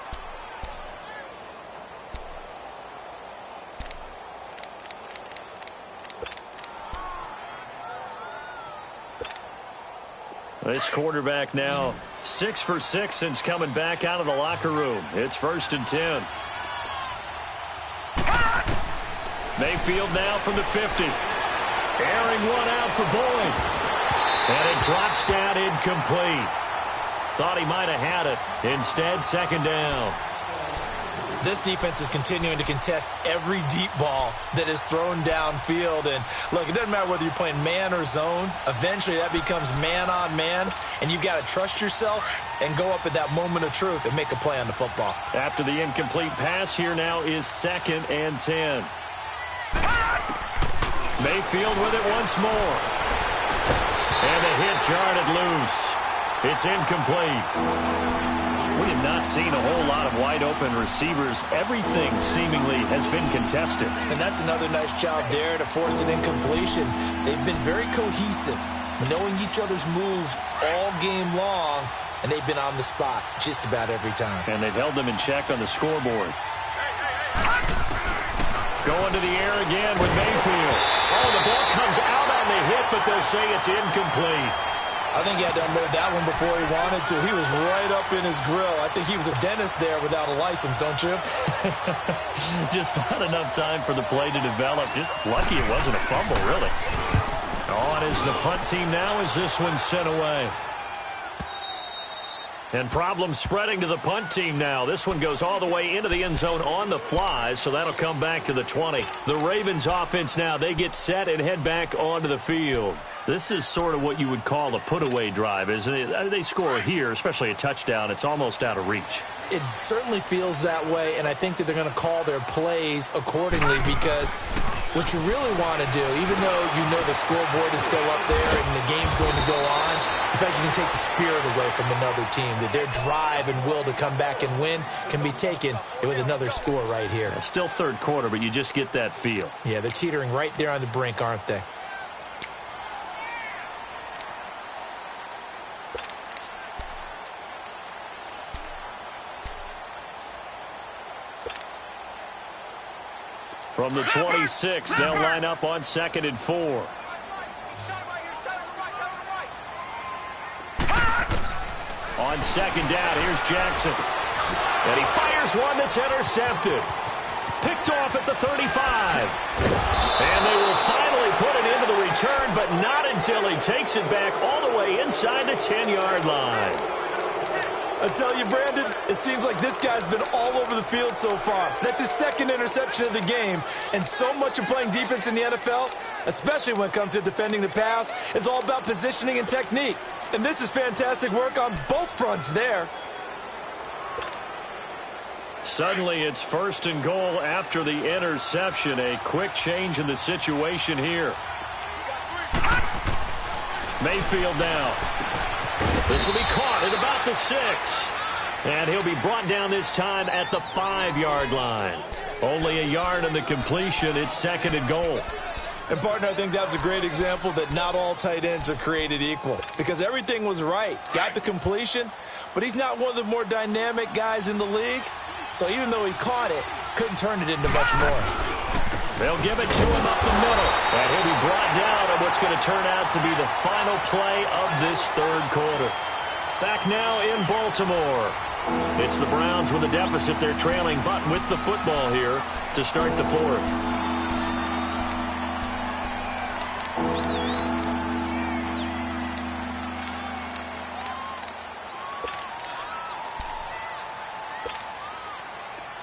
This quarterback now 6 for 6 since coming back out of the locker room. It's 1st and 10. Mayfield now from the 50. Airing one out for Boyd. And it drops down incomplete. Thought he might have had it. Instead, 2nd down. This defense is continuing to contest every deep ball that is thrown downfield. And, look, it doesn't matter whether you're playing man or zone. Eventually, that becomes man-on-man, and you've got to trust yourself and go up at that moment of truth and make a play on the football. After the incomplete pass, here now is 2nd and 10. Mayfield with it once more. And the hit jarred it loose. It's incomplete. We have not seen a whole lot of wide-open receivers. Everything seemingly has been contested. And that's another nice job there to force an incompletion. They've been very cohesive, knowing each other's moves all game long, and they've been on the spot just about every time. And they've held them in check on the scoreboard. Going to the air again with Mayfield. Oh, the ball comes out on the hit, but they'll say it's incomplete. I think he had to unload that one before he wanted to. He was right up in his grill. I think he was a dentist there without a license, don't you? Just not enough time for the play to develop. Just lucky it wasn't a fumble, really. On is the punt team now as this one's sent away. And problems spreading to the punt team now. This one goes all the way into the end zone on the fly, so that'll come back to the 20. The Ravens offense now, they get set and head back onto the field. This is sort of what you would call a put-away drive, isn't it? They score here, especially a touchdown. It's almost out of reach. It certainly feels that way, and I think that they're going to call their plays accordingly because what you really want to do, even though you know the scoreboard is still up there and the game's going to go on, in fact, you can take the spirit away from another team. That their drive and will to come back and win can be taken with another score right here. Still 3rd quarter, but you just get that feel. Yeah, they're teetering right there on the brink, aren't they? From the 26, they'll line up on 2nd and 4. On 2nd down, here's Jackson. And he fires one that's intercepted. Picked off at the 35. And they will finally put it into the return, but not until he takes it back all the way inside the 10-yard line. I tell you, Brandon, it seems like this guy's been all over the field so far. That's his 2nd interception of the game. And so much of playing defense in the NFL, especially when it comes to defending the pass, is all about positioning and technique. And this is fantastic work on both fronts there. Suddenly, it's 1st and goal after the interception. A quick change in the situation here. Mayfield now. This will be caught at about the 6. And he'll be brought down this time at the 5-yard line. Only a yard in the completion. It's 2nd and goal. And, partner, I think that was a great example that not all tight ends are created equal, because everything was right. Got the completion, but he's not one of the more dynamic guys in the league. So even though he caught it, couldn't turn it into much more. They'll give it to him up the middle. And he'll be brought down on what's going to turn out to be the final play of this 3rd quarter. Back now in Baltimore. It's the Browns with a deficit. They're trailing, but with the football here to start the 4th.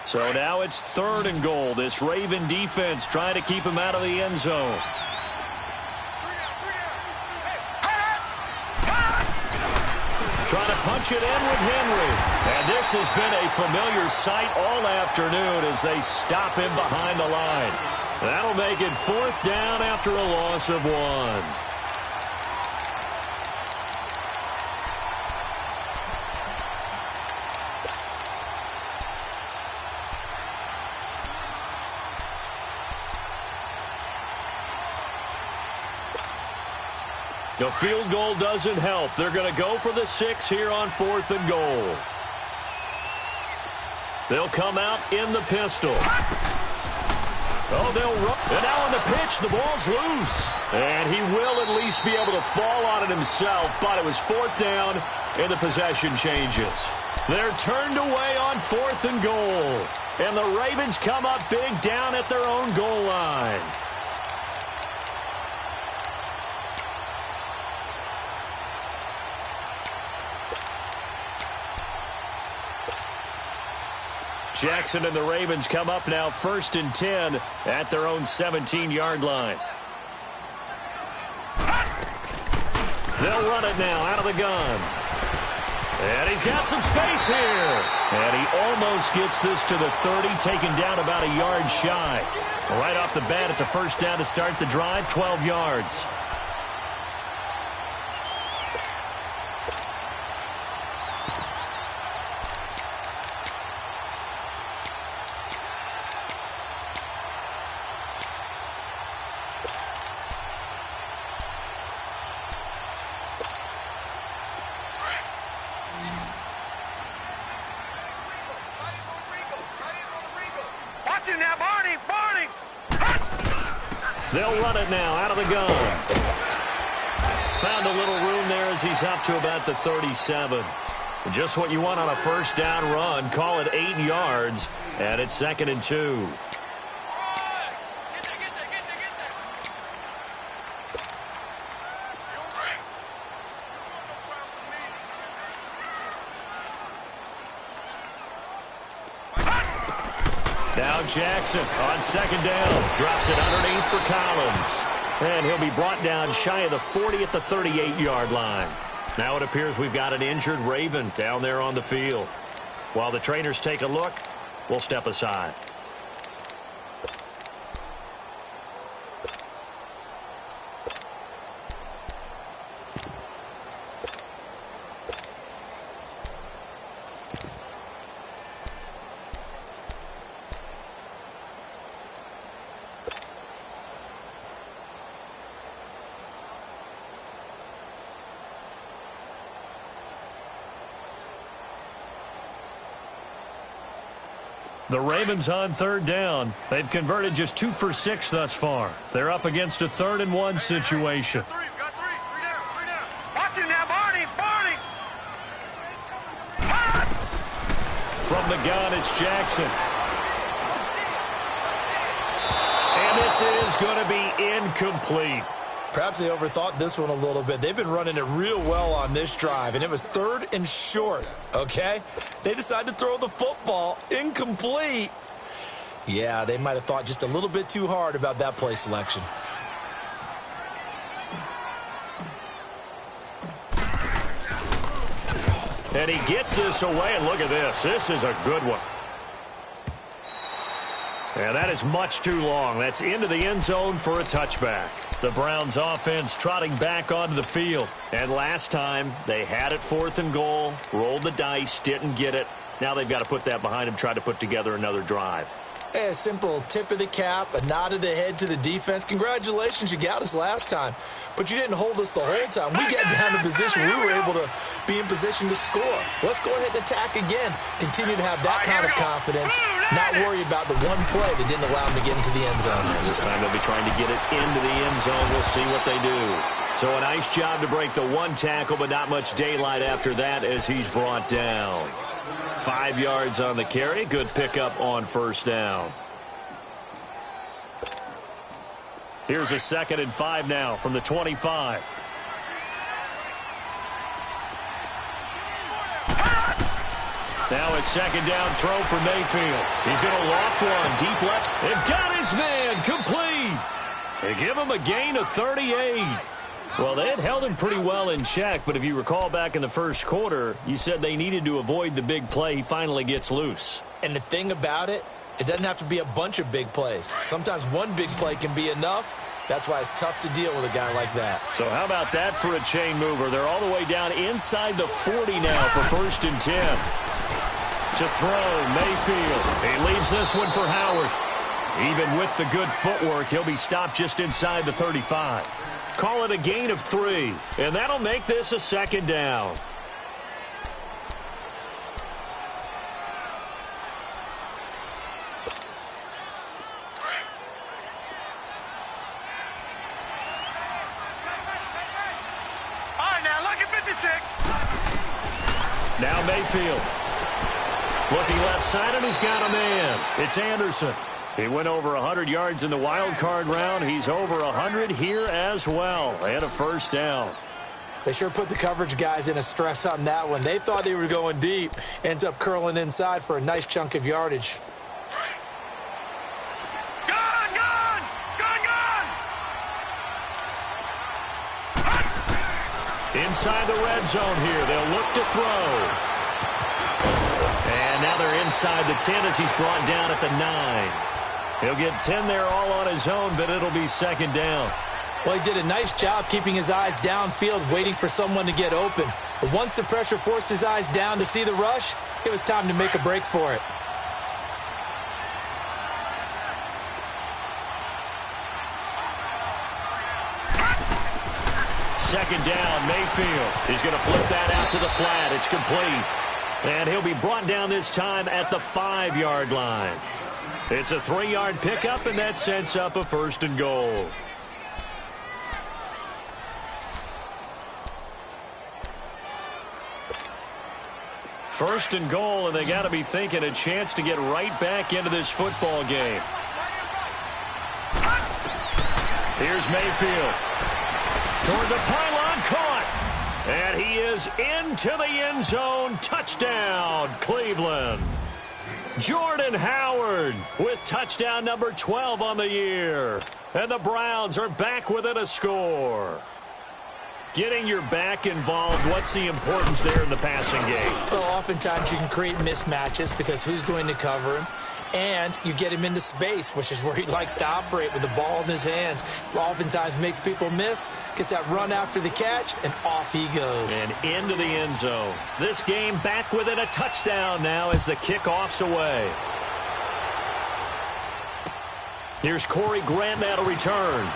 So now it's 3rd and goal. This Raven defense trying to keep him out of the end zone. Trying to punch it in with Henry. And this has been a familiar sight all afternoon as they stop him behind the line. That'll make it 4th down after a loss of 1. The field goal doesn't help. They're going to go for the 6 here on 4th and goal. They'll come out in the pistol. Oh, they'll run. And now on the pitch, the ball's loose. And he will at least be able to fall on it himself, but it was 4th down, and the possession changes. They're turned away on 4th and goal. And the Ravens come up big down at their own goal line. Jackson and the Ravens come up now 1st and 10 at their own 17-yard line. They'll run it now out of the gun. And he's got some space here. And he almost gets this to the 30, taken down about a yard shy. Right off the bat, it's a 1st down to start the drive, 12 yards. Now, Barney! They'll run it now out of the gun. Found a little room there as he's up to about the 37. Just what you want on a 1st down run. Call it 8 yards, and it's 2nd and 2. Now Jackson on 2nd down. Drops it underneath for Collins. And he'll be brought down shy of the 40 at the 38-yard line. Now it appears we've got an injured Raven down there on the field. While the trainers take a look, we'll step aside. The Ravens on 3rd down. They've converted just 2 for 6 thus far. They're up against a 3rd and 1 situation. Got three down. Watch him now, Barney! From the gun, it's Jackson. And this is going to be incomplete. Perhaps they overthought this one a little bit. They've been running it real well on this drive, and it was 3rd and short, okay? They decided to throw the football incomplete. Yeah, they might have thought just a little bit too hard about that play selection. And he gets this away, and look at this. This is a good one. And that is much too long. That's into the end zone for a touchback. The Browns offense trotting back onto the field. And last time, they had it 4th and goal, rolled the dice, didn't get it. Now they've got to put that behind them, try to put together another drive. A simple tip of the cap, a nod of the head to the defense. Congratulations, you got us last time. But you didn't hold us the whole time. We got down to position. We were able to be in position to score. Let's go ahead and attack again. Continue to have that kind of confidence. Not worry about the one play that didn't allow them to get into the end zone. And this time they'll be trying to get it into the end zone. We'll see what they do. So a nice job to break the one tackle, but not much daylight after that as he's brought down. 5 yards on the carry. Good pickup on first down. Here's a 2nd and 5 now from the 25. Now a 2nd down throw for Mayfield. He's going to loft one deep left. And got his man complete. They give him a gain of 38. Well, they had held him pretty well in check, but if you recall back in the first quarter, you said they needed to avoid the big play. He finally gets loose. And the thing about it, it doesn't have to be a bunch of big plays. Sometimes one big play can be enough. That's why it's tough to deal with a guy like that. So how about that for a chain mover? They're all the way down inside the 40 now for 1st and 10. To throw, Mayfield. He leaves this one for Howard. Even with the good footwork, he'll be stopped just inside the 35. Call it a gain of 3, and that'll make this a 2nd down. All right, now look at 56. Now Mayfield. Looking left side, and he's got a man. It's Anderson. He went over 100 yards in the wild card round. He's over 100 here as well. And a 1st down. They sure put the coverage guys in a stress on that one. They thought they were going deep. Ends up curling inside for a nice chunk of yardage. Gone, gone, gone, gone. Inside the red zone here. They'll look to throw. And now they're inside the 10 as he's brought down at the 9. He'll get 10 there all on his own, but it'll be 2nd down. Well, he did a nice job keeping his eyes downfield, waiting for someone to get open. But once the pressure forced his eyes down to see the rush, it was time to make a break for it. Second down, Mayfield. He's going to flip that out to the flat. It's complete. And he'll be brought down this time at the 5-yard line. It's a 3-yard pickup, and that sets up a 1st and goal. First and goal, and they got to be thinking a chance to get right back into this football game. Here's Mayfield. Toward the pylon, caught. And he is into the end zone. Touchdown, Cleveland. Jordan Howard with touchdown number 12 on the year. And the Browns are back within a score. Getting your back involved, what's the importance there in the passing game? Well, oftentimes you can create mismatches because who's going to cover him? And you get him into space, which is where he likes to operate with the ball in his hands. Oftentimes makes people miss, gets that run after the catch, and off he goes. And into the end zone. This game back within a touchdown now as the kickoff's away. Here's Corey Grant now to return.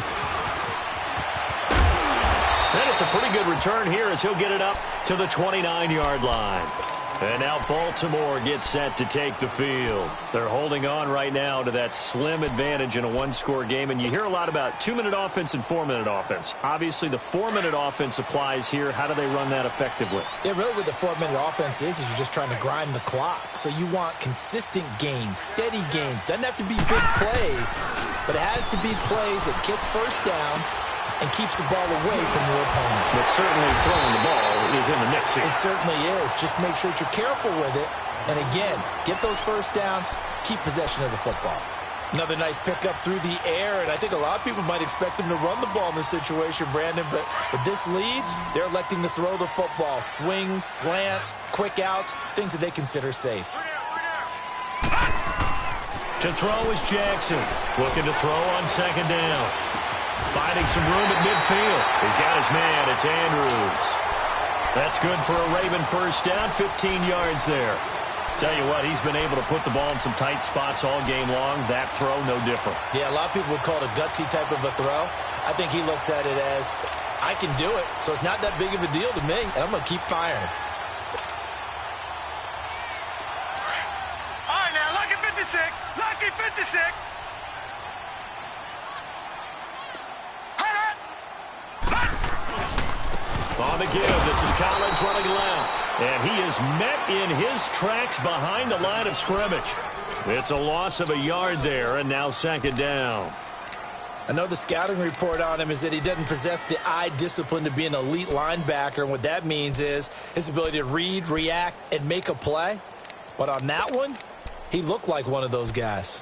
And it's a pretty good return here as he'll get it up to the 29-yard line. And now Baltimore gets set to take the field. They're holding on right now to that slim advantage in a one-score game. And you hear a lot about 2-minute offense and 4-minute offense. Obviously, the 4-minute offense applies here. How do they run that effectively? Yeah, really what the 4-minute offense is you're just trying to grind the clock. So you want consistent gains, steady gains. Doesn't have to be big plays, but it has to be plays that gets first downs and keeps the ball away from your opponent. But certainly throwing the ball is in the mix here. It certainly is. Just make sure that you're careful with it. And again, get those first downs, keep possession of the football. Another nice pickup through the air, and I think a lot of people might expect them to run the ball in this situation, Brandon, but with this lead, they're electing to throw the football. Swings, slants, quick outs, things that they consider safe. To throw is Jackson. Looking to throw on second down. Finding some room at midfield. He's got his man. It's Andrews. That's good for a Raven first down. 15 yards there. Tell you what, he's been able to put the ball in some tight spots all game long. That throw, no different. Yeah, a lot of people would call it a gutsy type of a throw. I think he looks at it as, I can do it, so it's not that big of a deal to me, and I'm going to keep firing. All right, now, lucky 56. Lucky 56. On the give, this is Collins running left. And he is met in his tracks behind the line of scrimmage. It's a loss of a yard there, and now second down. I know the scouting report on him is that he doesn't possess the eye discipline to be an elite linebacker, and what that means is his ability to read, react, and make a play. But on that one, he looked like one of those guys.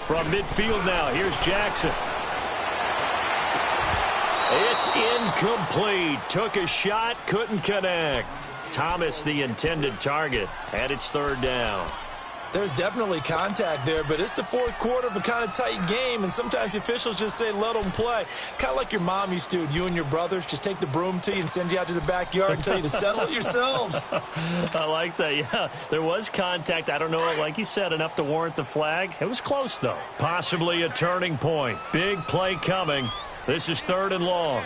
From midfield now, here's Jackson. It's incomplete. Took a shot, couldn't connect. Thomas, the intended target, and it's third down. There's definitely contact there, but it's the fourth quarter of a kind of tight game, and sometimes the officials just say, let them play. Kind of like your mom used to with you and your brothers. Just take the broom to you and send you out to the backyard and tell you to settle it yourselves. I like that, yeah. There was contact. I don't know, like you said, enough to warrant the flag. It was close, though. Possibly a turning point. Big play coming. This is third and long.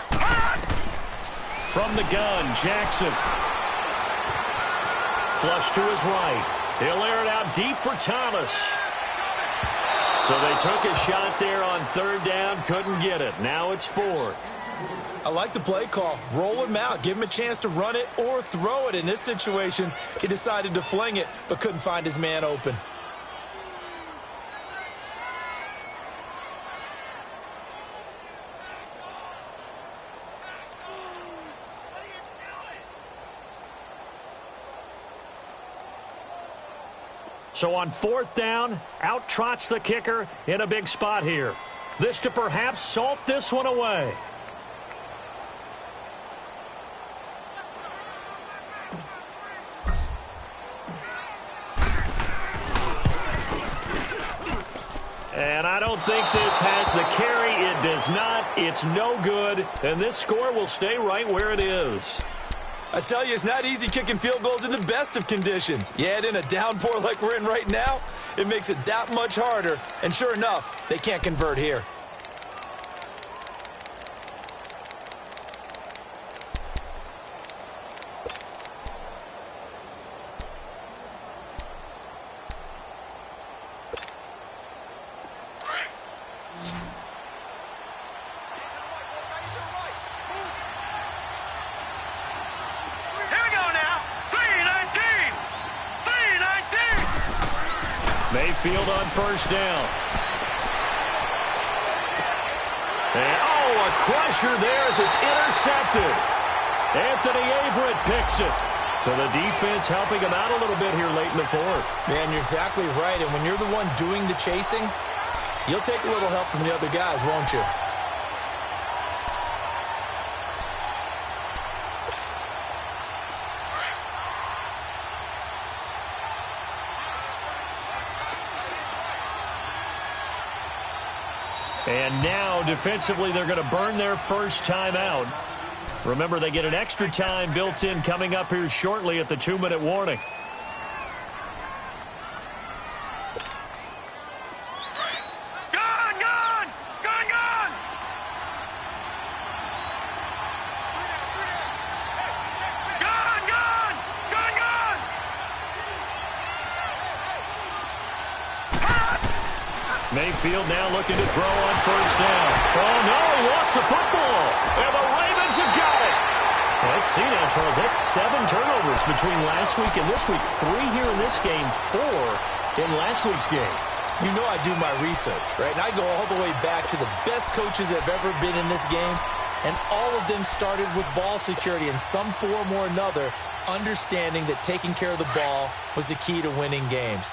From the gun, Jackson. Flush to his right. He'll air it out deep for Thomas. So they took a shot there on third down, couldn't get it. Now it's fourth. I like the play call. Roll him out. Give him a chance to run it or throw it. In this situation, he decided to fling it, but couldn't find his man open. So on fourth down, out trots the kicker in a big spot here. This to perhaps salt this one away. And I don't think this has the carry. It does not. It's no good. And this score will stay right where it is. I tell you, it's not easy kicking field goals in the best of conditions. Yet in a downpour like we're in right now, it makes it that much harder. And sure enough, they can't convert here. Mayfield on first down. And, oh, a crusher there as it's intercepted. Anthony Averett picks it. So the defense helping him out a little bit here late in the fourth. Man, you're exactly right. And when you're the one doing the chasing, you'll take a little help from the other guys, won't you? And now, defensively, they're going to burn their first time out. Remember, they get an extra time built in coming up here shortly at the 2-minute warning. Mayfield now looking to throw on first down. Oh, no, he lost the football. And the Ravens have got it. Let's see now, Charles. That's 7 turnovers between last week and this week. 3 here in this game, 4 in last week's game. You know I do my research, right? And I go all the way back to the best coaches that have ever been in this game. And all of them started with ball security in some form or another understanding that taking care of the ball was the key to winning games.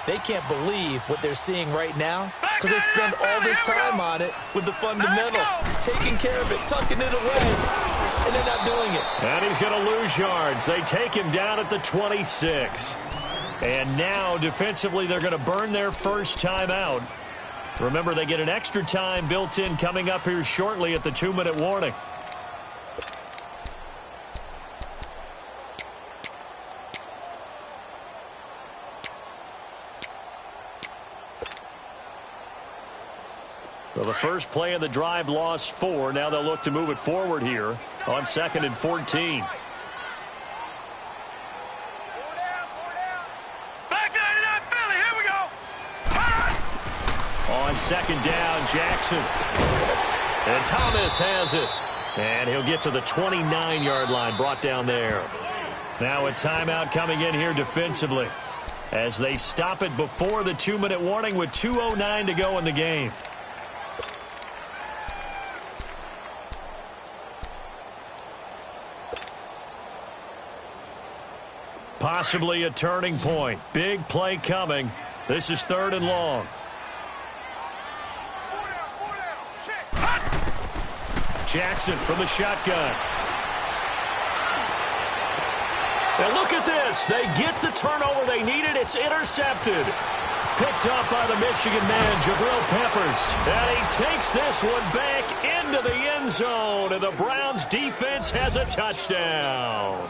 They can't believe what they're seeing right now because they spend all this time on it with the fundamentals, taking care of it, tucking it away, and they're not doing it. And he's going to lose yards. They take him down at the 26. And now, defensively, they're going to burn their first timeout. Remember, they get an extra time built in coming up here shortly at the 2-minute warning. Well, the first play of the drive lost 4. Now they'll look to move it forward here on 2nd and 14. On 2nd down, Jackson. And Thomas has it. And he'll get to the 29-yard line, brought down there. Now a timeout coming in here defensively as they stop it before the 2-minute warning with 2:09 to go in the game. Possibly a turning point. Big play coming. This is 3rd and long. Jackson from the shotgun. And look at this. They get the turnover they needed. It's intercepted. Picked up by the Michigan man, Jabril Peppers. And he takes this one back into the end zone. And the Browns defense has a touchdown.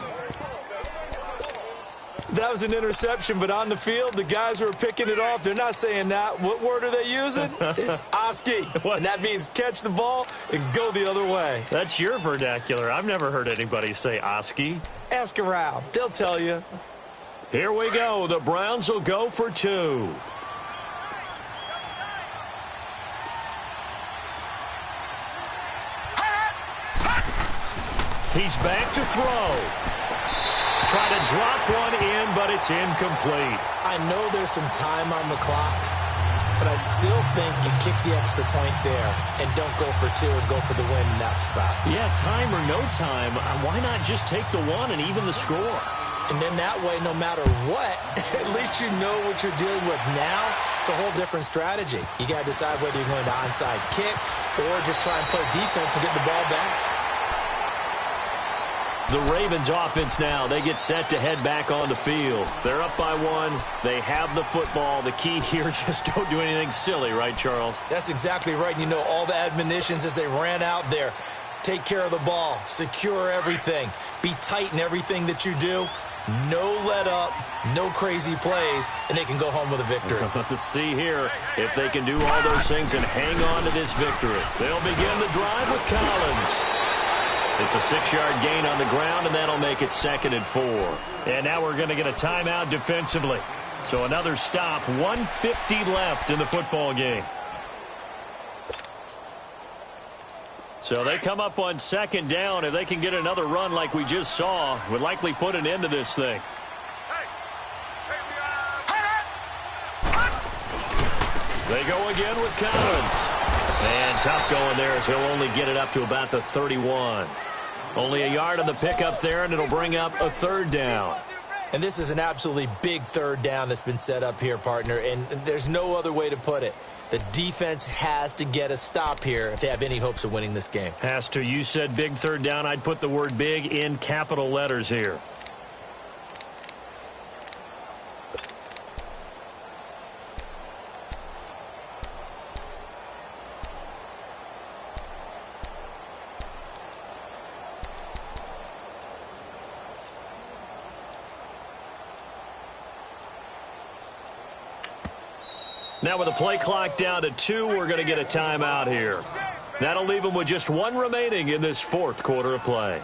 That was an interception, but on the field, the guys who are picking it off, they're not saying that. What word are they using? It's Oski. And that means catch the ball and go the other way. That's your vernacular. I've never heard anybody say Oski. Ask around. They'll tell you. Here we go. The Browns will go for 2. He's back to throw. Try to drop one in, but it's incomplete. I know there's some time on the clock, but I still think you kick the extra point there and don't go for 2 and go for the win in that spot. Yeah, time or no time, why not just take the 1 and even the score? And then that way, no matter what, at least you know what you're dealing with now. It's a whole different strategy. You got to decide whether you're going to onside kick or just try and play defense and get the ball back. The Ravens offense now, they get set to head back on the field. They're up by 1. They have the football. The key here, just don't do anything silly, right, Charles? That's exactly right. You know, all the admonitions as they ran out there. Take care of the ball. Secure everything. Be tight in everything that you do. No let up, no crazy plays, and they can go home with a victory. Let's see here if they can do all those things and hang on to this victory. They'll begin the drive with Collins. It's a 6-yard gain on the ground, and that'll make it 2nd and 4. And now we're going to get a timeout defensively. So another stop, 1:50 left in the football game. So they come up on 2nd down. If they can get another run like we just saw, would likely put an end to this thing. They go again with Collins. And tough going there as he'll only get it up to about the 31. Only a yard on the pickup there, and it'll bring up a 3rd down. And this is an absolutely big 3rd down that's been set up here, partner, and there's no other way to put it. The defense has to get a stop here if they have any hopes of winning this game. Has to. You said big 3rd down. I'd put the word big in capital letters here. Now with the play clock down to 2, we're going to get a timeout here. That'll leave them with just 1 remaining in this 4th quarter of play.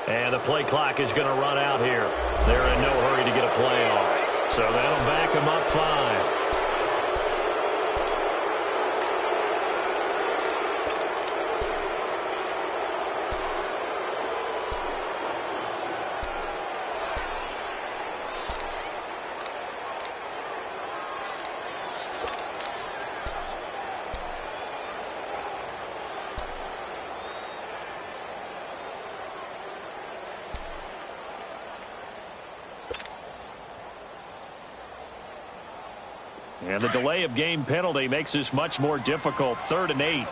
And the play clock is going to run out here. They're in no hurry to get a play off. So that'll back them up 5. And the delay of game penalty makes this much more difficult. 3rd and 8.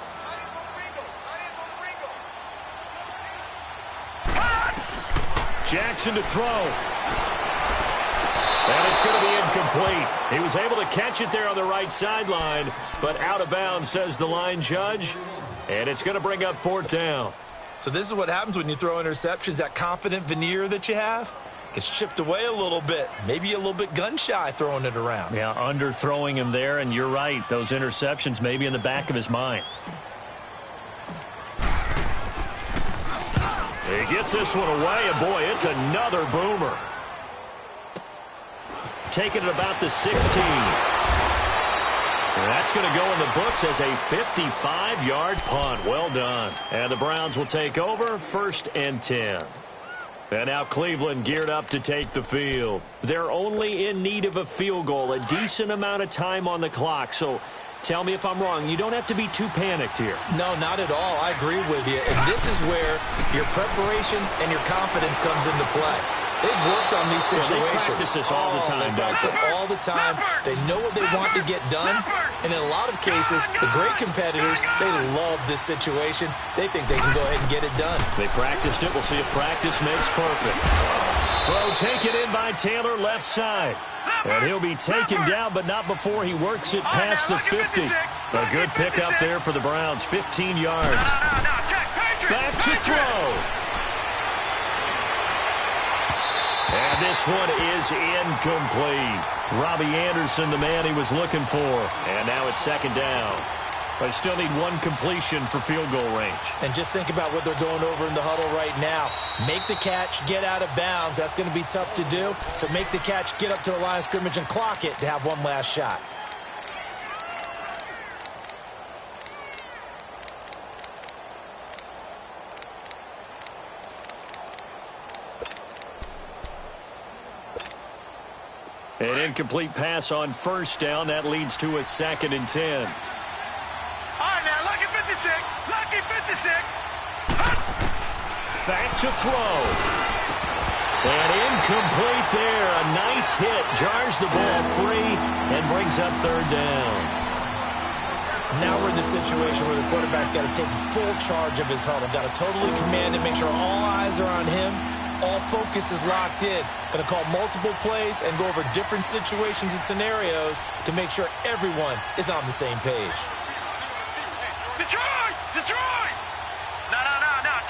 Jackson to throw. And it's going to be incomplete. He was able to catch it there on the right sideline, but out of bounds, says the line judge. And it's going to bring up 4th down. So this is what happens when you throw interceptions. That confident veneer that you have gets chipped away a little bit. Maybe a little bit gun-shy throwing it around. Yeah, underthrowing him there, and you're right. Those interceptions may be in the back of his mind. He gets this one away, and boy, it's another boomer. Taking it about the 16. And that's going to go in the books as a 55-yard punt. Well done. And the Browns will take over 1st and 10. And now Cleveland geared up to take the field. They're only in need of a field goal, a decent amount of time on the clock. So tell me if I'm wrong. You don't have to be too panicked here. No, not at all. I agree with you. And this is where your preparation and your confidence comes into play. They've worked on these situations. They practice this all the time. They practice it all the time. They know what they want to get done. And in a lot of cases, the great competitors, they love this situation. They think they can go ahead and get it done. They practiced it. We'll see if practice makes perfect. Throw taken in by Taylor, left side. And he'll be taken down, but not before he works it past the 50. A good pickup there for the Browns, 15 yards. Back to throw. And this one is incomplete. Robbie Anderson, the man he was looking for. And now it's 2nd down. They still need one completion for field goal range. And just think about what they're going over in the huddle right now. Make the catch, get out of bounds. That's going to be tough to do. So make the catch, get up to the line of scrimmage, and clock it to have one last shot. An incomplete pass on 1st down. That leads to a 2nd and 10. All right, now, lucky 56. Lucky 56. Back to throw. And incomplete there. A nice hit. Jars the ball free and brings up 3rd down. Now we're in the situation where the quarterback's got to take full charge of his huddle. Got to totally command it, make sure all eyes are on him. All focus is locked in. Going to call multiple plays and go over different situations and scenarios to make sure everyone is on the same page. Detroit! Detroit! No.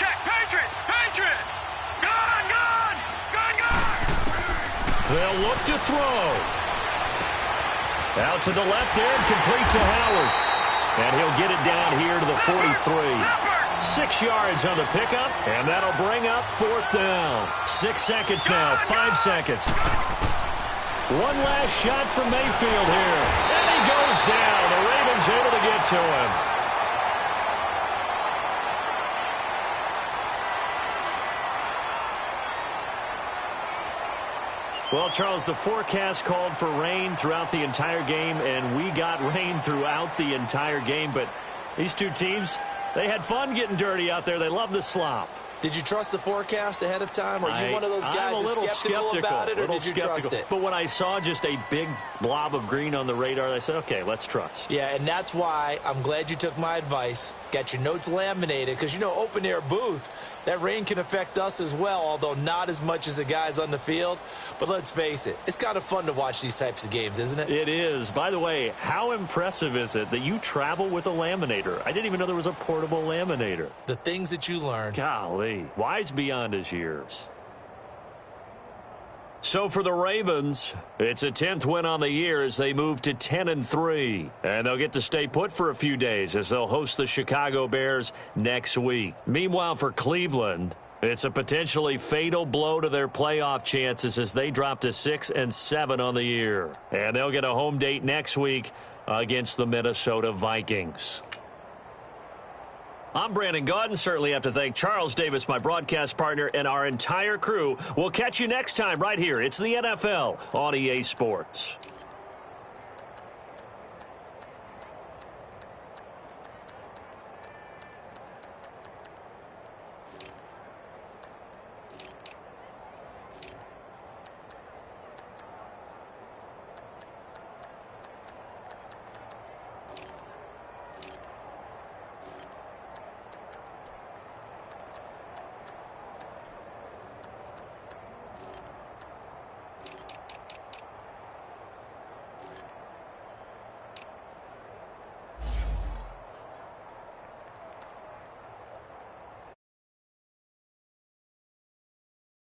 Check. Patriot! Patriot! Gone! Gone! Gone! Gone! They'll look to throw. Out to the left there, complete to Howard. And he'll get it down here to the 43. 6 yards on the pickup, and that'll bring up 4th down. 6 seconds now, 5 seconds. One last shot from Mayfield here. And he goes down. The Ravens able to get to him. Well, Charles, the forecast called for rain throughout the entire game, and we got rain throughout the entire game. But these two teams, they had fun getting dirty out there. They love the slop. Did you trust the forecast ahead of time? Are you one of those guys that's skeptical about it, or did you trust it? But when I saw just a big blob of green on the radar, I said, okay, let's trust. Yeah, and that's why I'm glad you took my advice. Got your notes laminated, because, you know, open-air booth, that rain can affect us as well, although not as much as the guys on the field. But let's face it, it's kind of fun to watch these types of games, isn't it? It is. By the way, how impressive is it that you travel with a laminator? I didn't even know there was a portable laminator. The things that you learn. Golly, wise beyond his years. So for the Ravens, it's a 10th win on the year as they move to 10-3. And they'll get to stay put for a few days as they'll host the Chicago Bears next week. Meanwhile, for Cleveland, It's a potentially fatal blow to their playoff chances as they drop to 6-7 on the year. And they'll get a home date next week against the Minnesota Vikings. I'm Brandon Gaudin. Certainly have to thank Charles Davis, my broadcast partner, and our entire crew. We'll catch you next time right here. It's the NFL on EA Sports.